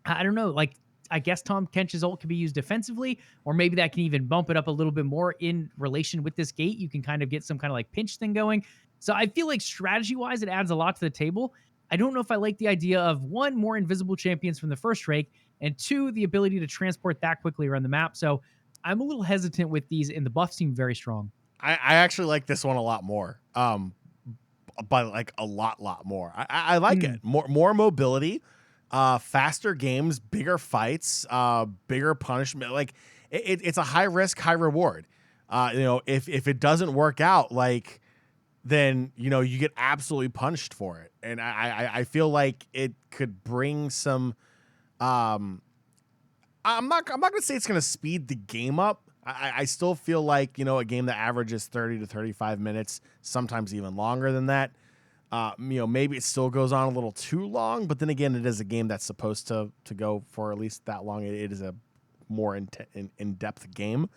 I don't know, like, I guess Tom Kench's ult can be used defensively, or maybe that can even bump it up a little bit more in relation with this gate. You can kind of get some kind of like pinch thing going. So I feel like strategy-wise, it adds a lot to the table. I don't know if I like the idea of, 1, more invisible champions from the first Drake, and 2, the ability to transport that quickly around the map. So I'm a little hesitant with these, and the buffs seem very strong. I actually like this one a lot more. By like a lot more. I like it. More mobility. Faster games, bigger fights, bigger punishment. Like, it's a high risk, high reward. If it doesn't work out, like, then, you get absolutely punished for it. And I feel like it could bring some, I'm not going to say it's going to speed the game up. I still feel like, a game that averages 30 to 35 minutes, sometimes even longer than that, Maybe it still goes on a little too long, but then again, it is a game that's supposed to go for at least that long. It is a more in-depth game.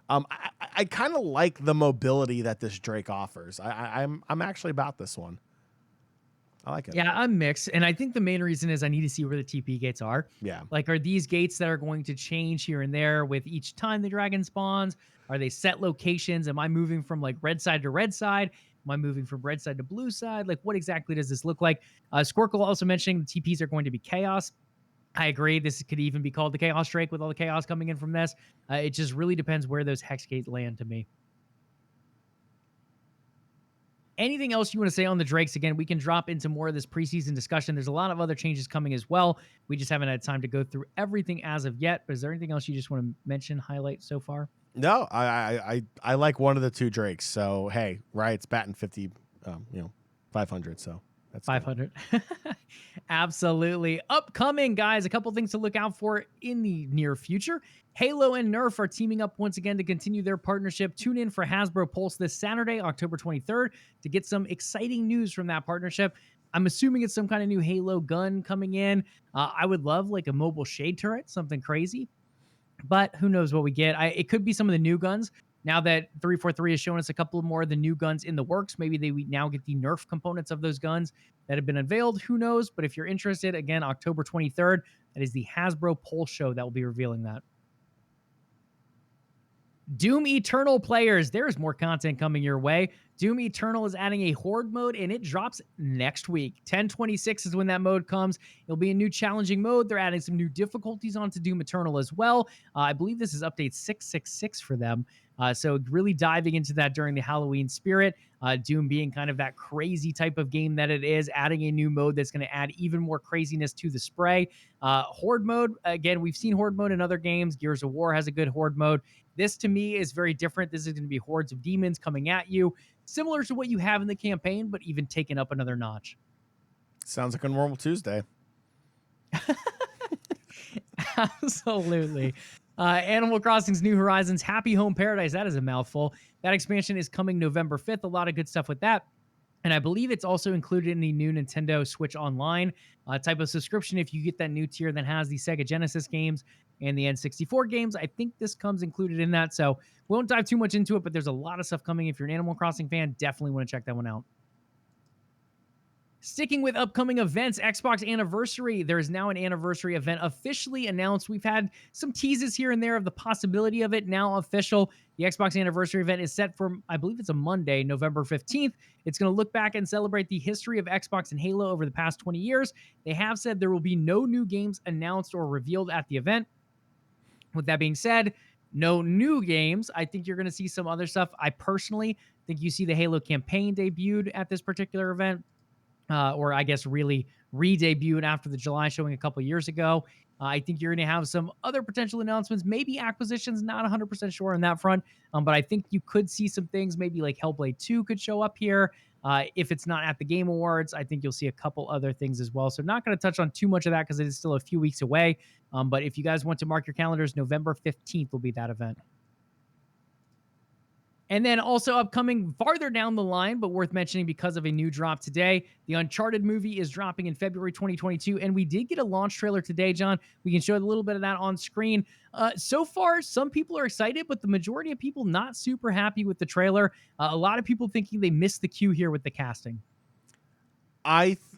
I kind of like the mobility that this Drake offers. I'm actually about this one. I like it. Yeah, I'm mixed. And I think the main reason is I need to see where the TP gates are. Yeah. Like, are these gates that are going to change here and there with each time the dragon spawns? Are they set locations? Am I moving from like red side to red side? Am I moving from red side to blue side? Like, what exactly does this look like? Squirkle also mentioning the TPs are going to be chaos. I agree. This could even be called the Chaos Drake with all the chaos coming in from this. It just really depends where those hex gates land to me. Anything else you want to say on the Drakes? Again, we can drop into more of this preseason discussion. There's a lot of other changes coming as well. We just haven't had time to go through everything as of yet. But is there anything else you just want to mention, highlight so far? No, I like one of the two Drakes. So hey, Riot's batting 50, 500. So that's 500. Absolutely. Upcoming, guys, a couple things to look out for in the near future. Halo and Nerf are teaming up once again to continue their partnership. Tune in for Hasbro Pulse this Saturday, October 23rd, to get some exciting news from that partnership. I'm assuming it's some kind of new Halo gun coming in. I would love like a mobile shade turret, something crazy. But who knows what we get. It could be some of the new guns. Now that 343 has shown us a couple more of the new guns in the works, maybe we now get the Nerf components of those guns that have been unveiled. Who knows? But if you're interested, again, October 23rd, that is the Hasbro Pulse show that will be revealing that. Doom Eternal players, there's more content coming your way. Doom Eternal is adding a Horde mode, and it drops next week. 10/26 is when that mode comes. It'll be a new challenging mode. They're adding some new difficulties onto Doom Eternal as well. I believe this is update 666 for them. So really diving into that during the Halloween spirit. Doom being kind of that crazy type of game that it is, adding a new mode that's going to add even more craziness to the spray. Horde mode, again, we've seen Horde mode in other games. Gears of War has a good Horde mode. This, to me, is very different. This is going to be hordes of demons coming at you, similar to what you have in the campaign, but even taken up another notch. Sounds like a normal Tuesday. Absolutely. Animal Crossing's New Horizons Happy Home Paradise. That is a mouthful. That expansion is coming November 5th. A lot of good stuff with that. And I believe it's also included in the new Nintendo Switch Online type of subscription. If you get that new tier that has the Sega Genesis games and the N64 games, I think this comes included in that. So we won't dive too much into it, but there's a lot of stuff coming. If you're an Animal Crossing fan, definitely want to check that one out. Sticking with upcoming events, Xbox Anniversary. There is now an anniversary event officially announced. We've had some teases here and there of the possibility of it, now official. The Xbox Anniversary event is set for, I believe it's a Monday, November 15th. It's going to look back and celebrate the history of Xbox and Halo over the past 20 years. They have said there will be no new games announced or revealed at the event. With that being said, no new games. I think you're going to see some other stuff. I personally think you see the Halo campaign debuted at this particular event. Or I guess really re-debuted after the July showing a couple years ago. I think you're going to have some other potential announcements, maybe acquisitions, not 100% sure on that front. But I think you could see some things, maybe like Hellblade 2 could show up here. If it's not at the Game Awards, I think you'll see a couple other things as well. So not going to touch on too much of that because it is still a few weeks away. But if you guys want to mark your calendars, November 15th will be that event. And then also upcoming farther down the line, but worth mentioning because of a new drop today, the Uncharted movie is dropping in February 2022. And we did get a launch trailer today, John. We can show a little bit of that on screen. So far, some people are excited, but the majority of people not super happy with the trailer. A lot of people thinking they missed the cue here with the casting.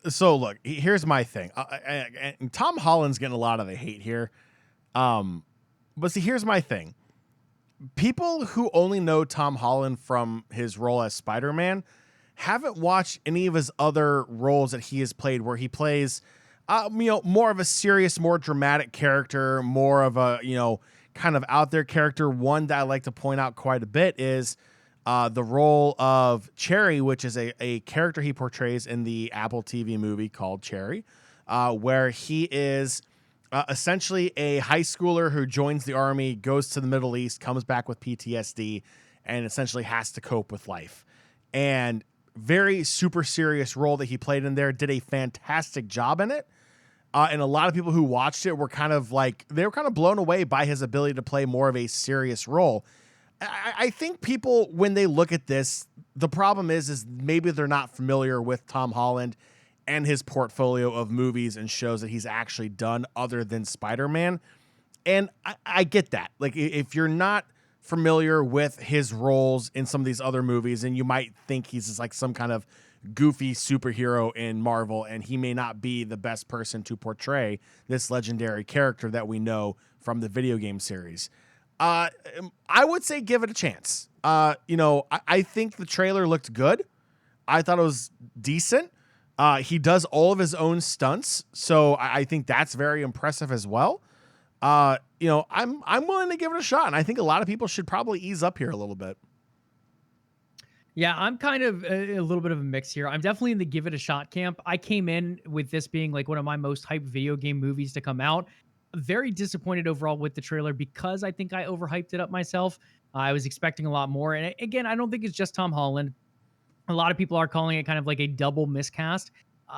So look, here's my thing. And Tom Holland's getting a lot of the hate here. But see, here's my thing. People who only know Tom Holland from his role as Spider-Man haven't watched any of his other roles that he has played where he plays, more of a serious, more dramatic character, more of a, kind of out there character. One that I like to point out quite a bit is the role of Cherry, which is a character he portrays in the Apple TV movie called Cherry, where he is essentially a high schooler who joins the army, goes to the Middle East, comes back with PTSD, and essentially has to cope with life. And very super serious role that he played in there, did a fantastic job in it. And a lot of people who watched it were kind of blown away by his ability to play more of a serious role. I think people, when they look at this, the problem is maybe they're not familiar with Tom Holland and his portfolio of movies and shows that he's actually done other than Spider-Man. And I get that. Like, if you're not familiar with his roles in some of these other movies, and you might think he's just like some kind of goofy superhero in Marvel, and he may not be the best person to portray this legendary character that we know from the video game series. I would say give it a chance. I think the trailer looked good. I thought it was decent. He does all of his own stunts, so I think that's very impressive as well. I'm willing to give it a shot, and I think a lot of people should probably ease up here a little bit. Yeah, I'm kind of a little bit of a mix here. I'm definitely in the give it a shot camp. I came in with this being like one of my most hyped video game movies to come out. Very disappointed overall with the trailer because I think I overhyped it up myself. I was expecting a lot more. And again, I don't think it's just Tom Holland. A lot of people are calling it kind of like a double miscast.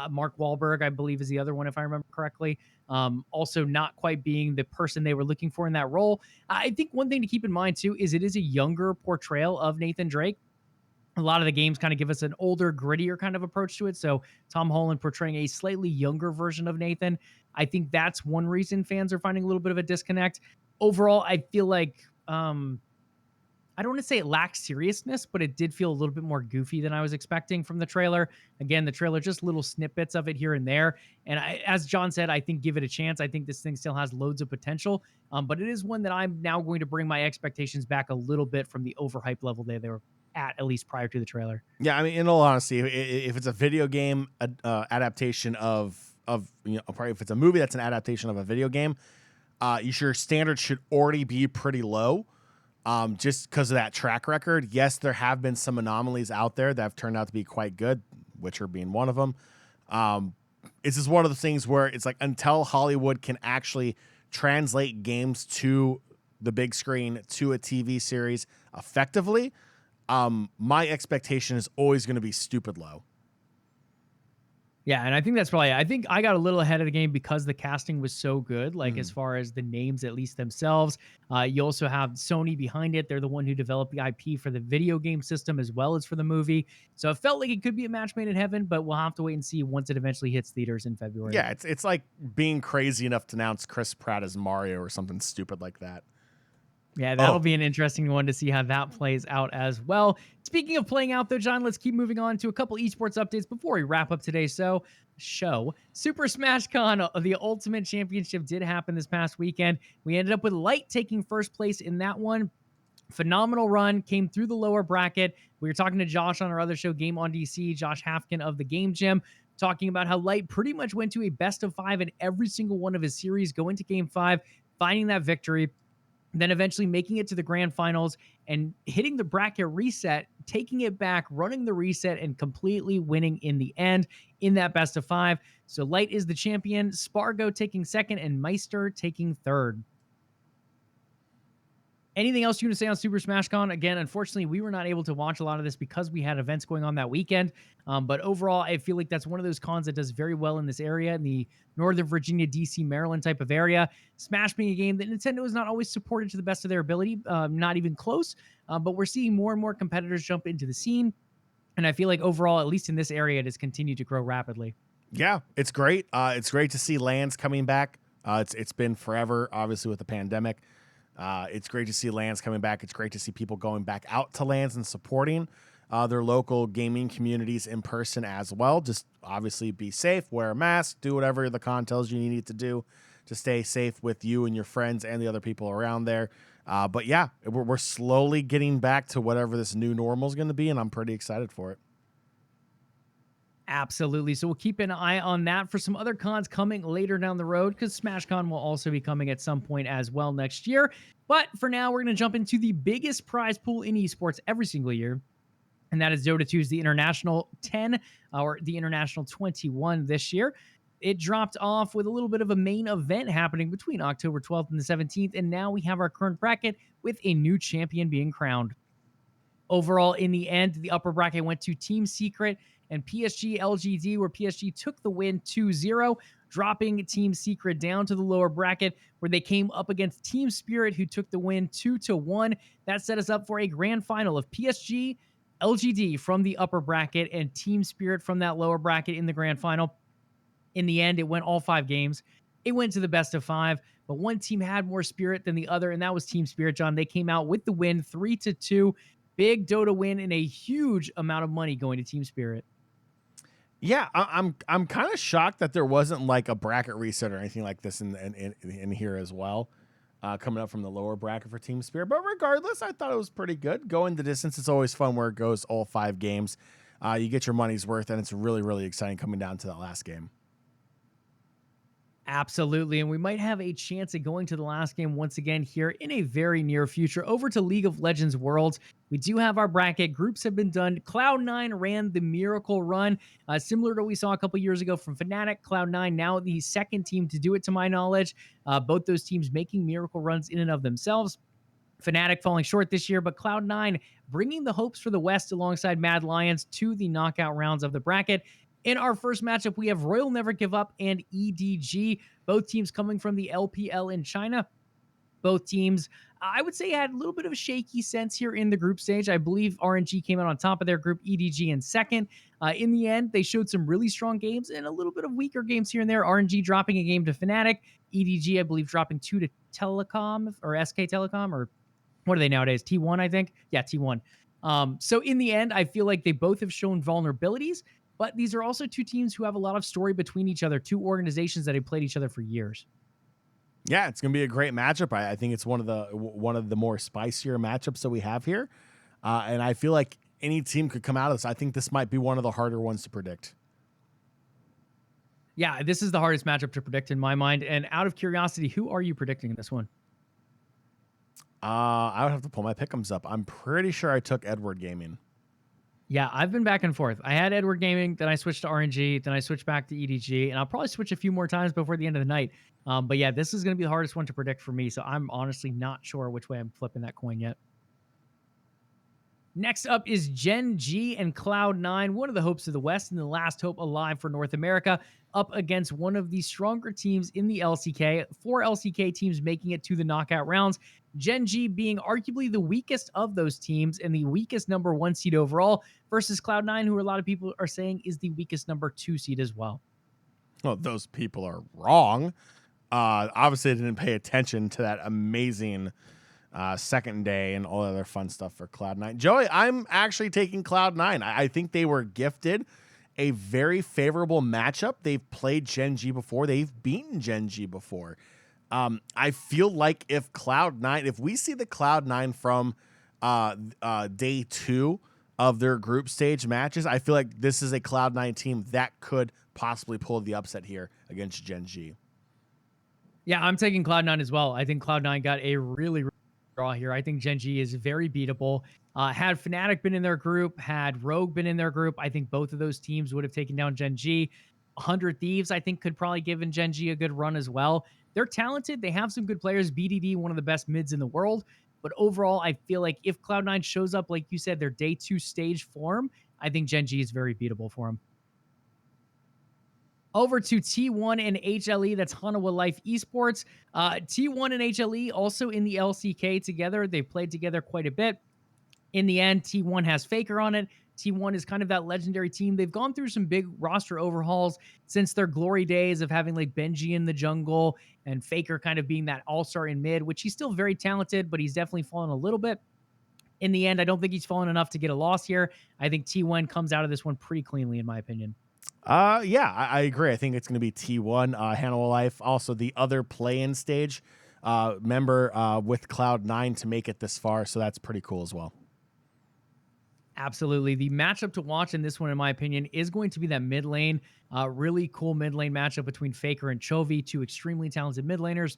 Mark Wahlberg, I believe, is the other one, if I remember correctly. Also not quite being the person they were looking for in that role. I think one thing to keep in mind, too, is it is a younger portrayal of Nathan Drake. A lot of the games kind of give us an older, grittier kind of approach to it. So Tom Holland portraying a slightly younger version of Nathan. I think that's one reason fans are finding a little bit of a disconnect. Overall, I feel like I don't want to say it lacks seriousness, but it did feel a little bit more goofy than I was expecting from the trailer. Again, the trailer, just little snippets of it here and there. And as John said, I think give it a chance. I think this thing still has loads of potential, but it is one that I'm now going to bring my expectations back a little bit from the overhype level they were at least prior to the trailer. Yeah, I mean, in all honesty, if it's a video game adaptation of probably if it's a movie that's an adaptation of a video game, your standards should already be pretty low. Just because of that track record. Yes, there have been some anomalies out there that have turned out to be quite good, Witcher being one of them. It's just one of the things where it's like until Hollywood can actually translate games to the big screen, to a TV series effectively, my expectation is always going to be stupid low. Yeah, and I think that's probably, I think I got a little ahead of the game because the casting was so good, like as far as the names, at least themselves. You also have Sony behind it. They're the one who developed the IP for the video game system as well as for the movie. So it felt like it could be a match made in heaven, but we'll have to wait and see once it eventually hits theaters in February. Yeah, it's like being crazy enough to announce Chris Pratt as Mario or something stupid like that. Yeah, that'll be an interesting one to see how that plays out as well. Speaking of playing out, though, John, let's keep moving on to a couple esports updates before we wrap up today's show. Super Smash Con, the Ultimate Championship, did happen this past weekend. We ended up with Light taking first place in that one. Phenomenal run, came through the lower bracket. We were talking to Josh on our other show, Game on DC, Josh Hafkin of the Game Gym, talking about how Light pretty much went to a best of 5 in every single one of his series, going to Game 5, finding that victory, then eventually making it to the grand finals and hitting the bracket reset, taking it back, running the reset, and completely winning in the end in that best of 5. So Light is the champion, Spargo taking second, and Meister taking third. Anything else you want to say on Super Smash Con? Again, unfortunately, we were not able to watch a lot of this because we had events going on that weekend. But overall, I feel like that's one of those cons that does very well in this area, in the Northern Virginia, DC, Maryland type of area. Smash being a game that Nintendo is not always supported to the best of their ability, not even close. But we're seeing more and more competitors jump into the scene. And I feel like overall, at least in this area, it has continued to grow rapidly. Yeah, it's great. It's great to see LANs coming back. It's been forever, obviously, with the pandemic. It's great to see LANs coming back. It's great to see people going back out to LANs and supporting their local gaming communities in person as well. Just obviously be safe, wear a mask, do whatever the con tells you need to do to stay safe with you and your friends and the other people around there. But yeah, we're slowly getting back to whatever this new normal is going to be, and I'm pretty excited for it. Absolutely. So we'll keep an eye on that for some other cons coming later down the road, because SmashCon will also be coming at some point as well next year. But for now, we're going to jump into the biggest prize pool in esports every single year, and that is Dota 2's the International 10, or the International 21 this year. It dropped off with a little bit of a main event happening between October 12th and the 17th, and now we have our current bracket with a new champion being crowned. Overall, in the end, the upper bracket went to Team Secret and PSG LGD, where PSG took the win 2-0. dropping Team Secret down to the lower bracket where they came up against Team Spirit, who took the win 2-1. That set us up for a grand final of PSG, LGD from the upper bracket, and Team Spirit from that lower bracket in the grand final. In the end, it went all 5 games. It went to the best of 5, but one team had more spirit than the other, and that was Team Spirit, John. They came out with the win, 3-2. Big Dota win and a huge amount of money going to Team Spirit. Yeah, I'm kind of shocked that there wasn't like a bracket reset or anything like this in here as well, coming up from the lower bracket for Team Spirit. But regardless, I thought it was pretty good. Going the distance, it's always fun where it goes all 5 games. You get your money's worth, and it's really, really exciting coming down to that last game. Absolutely. And we might have a chance at going to the last game once again here in a very near future. Over to League of Legends Worlds. We do have our bracket. Groups have been done. Cloud9 ran the miracle run, similar to what we saw a couple years ago from Fnatic. Cloud9 now the second team to do it, to my knowledge. Both those teams making miracle runs in and of themselves. Fnatic falling short this year, but Cloud9 bringing the hopes for the West alongside Mad Lions to the knockout rounds of the bracket. In our first matchup, we have Royal Never Give Up and EDG, both teams coming from the LPL in China. Both teams, I would say, had a little bit of a shaky sense here in the group stage. I believe RNG came out on top of their group, EDG in second. In the end, they showed some really strong games and a little bit of weaker games here and there. RNG dropping a game to Fnatic. EDG, I believe, dropping 2 to Telecom or SK Telecom, or what are they nowadays? T1, I think? Yeah, T1. So in the end, I feel like they both have shown vulnerabilities. But these are also 2 teams who have a lot of story between each other, 2 organizations that have played each other for years. Yeah, it's going to be a great matchup. I think it's one of the more spicier matchups that we have here. And I feel like any team could come out of this. I think this might be one of the harder ones to predict. Yeah, this is the hardest matchup to predict in my mind. And out of curiosity, who are you predicting in this one? I would have to pull my pick'ems up. I'm pretty sure I took Edward Gaming. Yeah, I've been back and forth. I had Edward Gaming, then I switched to RNG, then I switched back to EDG, and I'll probably switch a few more times before the end of the night. But yeah, this is going to be the hardest one to predict for me, so I'm honestly not sure which way I'm flipping that coin yet. Next up is Gen G and Cloud9, one of the hopes of the West and the last hope alive for North America, up against one of the stronger teams in the LCK. 4 LCK teams making it to the knockout rounds. Gen G being arguably the weakest of those teams and the weakest number 1 seed overall, versus Cloud9, who a lot of people are saying is the weakest number 2 seed as well. Well, those people are wrong. Obviously, I didn't pay attention to that amazing second day and all other fun stuff for Cloud9. Joey, I'm actually taking Cloud9. I think they were gifted a very favorable matchup. They've played Gen G before. They've beaten Gen G before. I feel like if we see the Cloud9 from day 2 of their group stage matches, I feel like this is a Cloud9 team that could possibly pull the upset here against Gen G. Yeah, I'm taking Cloud9 as well. I think Cloud9 got a really draw here. I think Gen G is very beatable. Had Fnatic been in their group, had Rogue been in their group, I think both of those teams would have taken down Gen G. 100 Thieves, I think, could probably give Gen G a good run as well. They're talented. They have some good players. BDD, one of the best mids in the world. But overall, I feel like if Cloud9 shows up, like you said, their day 2 stage form, I think Gen G is very beatable for them. Over to T1 and HLE, that's Hanawa Life Esports. T1 and HLE also in the LCK together. They've played together quite a bit. In the end, T1 has Faker on it. T1 is kind of that legendary team. They've gone through some big roster overhauls since their glory days of having like Benji in the jungle and Faker kind of being that all-star in mid, which he's still very talented, but he's definitely fallen a little bit. In the end, I don't think he's fallen enough to get a loss here. I think T1 comes out of this one pretty cleanly, in my opinion. Yeah, I agree. I think it's going to be T1, Hanawa Life. Also, the other play-in stage member with Cloud9 to make it this far, so that's pretty cool as well. Absolutely. The matchup to watch in this one, in my opinion, is going to be that mid lane. Really cool mid lane matchup between Faker and Chovy, 2 extremely talented mid laners.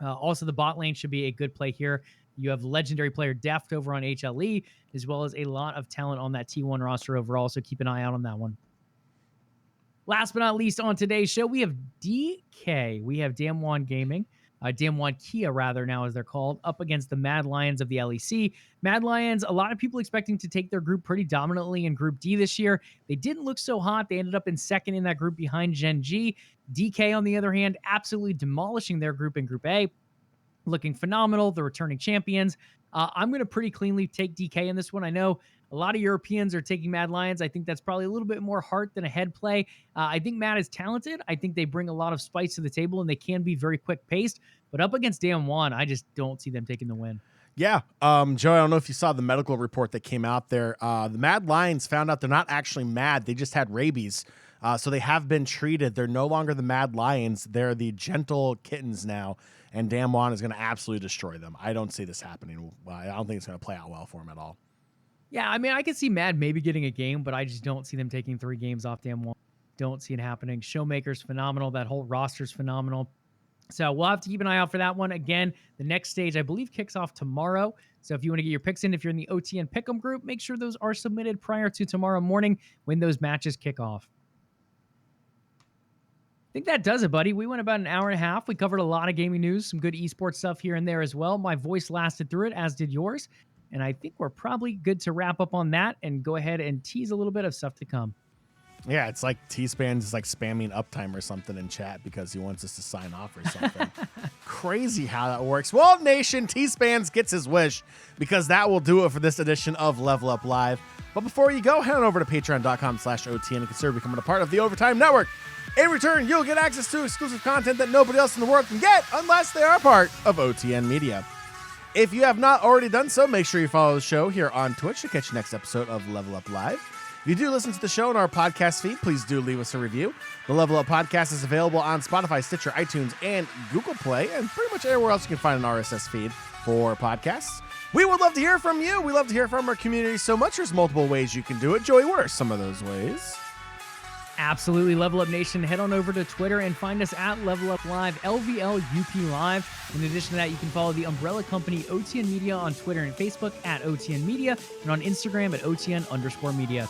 Also, the bot lane should be a good play here. You have legendary player Deft over on HLE, as well as a lot of talent on that T1 roster overall, so keep an eye out on that one. Last but not least on today's show, we have DK. We have Damwon Gaming Damwon Kia rather now as they're called, up against the Mad Lions of the LEC. Mad Lions, a lot of people expecting to take their group pretty dominantly in Group D this year. They didn't look so hot. They ended up in second in that group behind Gen G. DK, on the other hand, absolutely demolishing their group in Group A, looking phenomenal. The returning champions. I'm going to pretty cleanly take DK in this one. I know a lot of Europeans are taking Mad Lions. I think that's probably a little bit more heart than a head play. I think Mad is talented. I think they bring a lot of spice to the table, and they can be very quick paced. But up against Damwon, I just don't see them taking the win. Yeah. Joe, I don't know if you saw the medical report that came out there. The Mad Lions found out they're not actually mad. They just had rabies. So they have been treated. They're no longer the Mad Lions. They're the gentle kittens now. And Damwon is going to absolutely destroy them. I don't see this happening. I don't think it's going to play out well for him at all. Yeah, I mean, I could see Mad maybe getting a game, but I just don't see them taking 3 games off Damwon. Don't see it happening. Showmaker's phenomenal. That whole roster's phenomenal. So we'll have to keep an eye out for that one. Again, the next stage, I believe, kicks off tomorrow. So if you want to get your picks in, if you're in the OTN Pick'em group, make sure those are submitted prior to tomorrow morning when those matches kick off. I think that does it, buddy. We went about an hour and a half. We covered a lot of gaming news, some good esports stuff here and there as well. My voice lasted through it, as did yours. And I think we're probably good to wrap up on that and go ahead and tease a little bit of stuff to come. Yeah, it's like T-Span's is like spamming uptime or something in chat because he wants us to sign off or something. Crazy how that works. Well, Nation, T-Spans gets his wish because that will do it for this edition of LvLUp Live. But before you go, head on over to patreon.com/OTN and consider becoming a part of the Overtime Network. In return, you'll get access to exclusive content that nobody else in the world can get unless they are part of OTN Media. If you have not already done so, make sure you follow the show here on Twitch to catch the next episode of LvLUp Live. If you do listen to the show in our podcast feed, please do leave us a review. The LvLUp Podcast is available on Spotify, Stitcher, iTunes, and Google Play, and pretty much everywhere else you can find an RSS feed for podcasts. We would love to hear from you. We love to hear from our community so much. There's multiple ways you can do it. Joey, what are some of those ways? Absolutely. LvLUp Nation, head on over to Twitter and find us at LvLUp Live, LvLUp Live. In addition to that, you can follow the umbrella company OTN Media on Twitter and Facebook at OTN Media and on Instagram at OTN_media.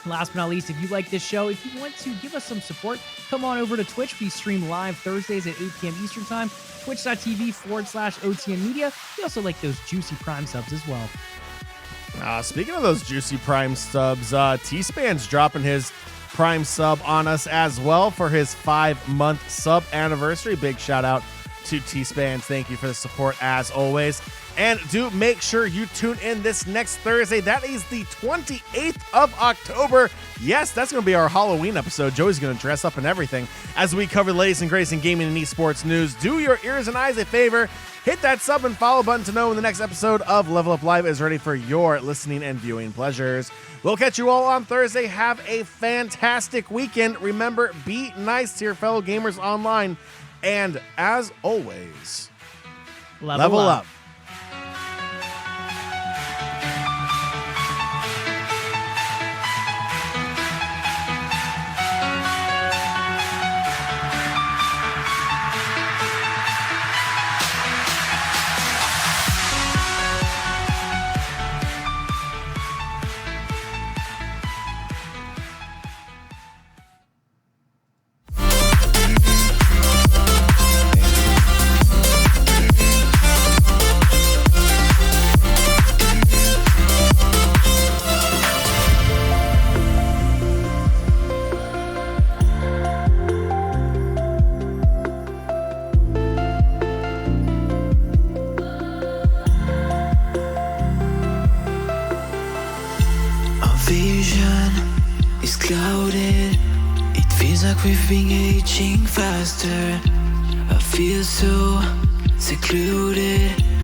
Last but not least, if you like this show, if you want to give us some support, come on over to Twitch. We stream live Thursdays at 8 p.m. Eastern Time, twitch.tv/OTN Media. We also like those juicy Prime subs as well. Speaking of those juicy Prime subs, T-Span's dropping his Prime sub on us as well for his 5-month sub anniversary. Big shout out to T-Spans. Thank you for the support as always. And do make sure you tune in this next Thursday. That is the 28th of October. Yes, that's going to be our Halloween episode. Joey's going to dress up and everything as we cover the latest and greatest in gaming and esports news. Do your ears and eyes a favor. Hit that sub and follow button to know when the next episode of LvLUp Live is ready for your listening and viewing pleasures. We'll catch you all on Thursday. Have a fantastic weekend. Remember, be nice to your fellow gamers online. And as always, level up. We've been aging faster. I feel so secluded.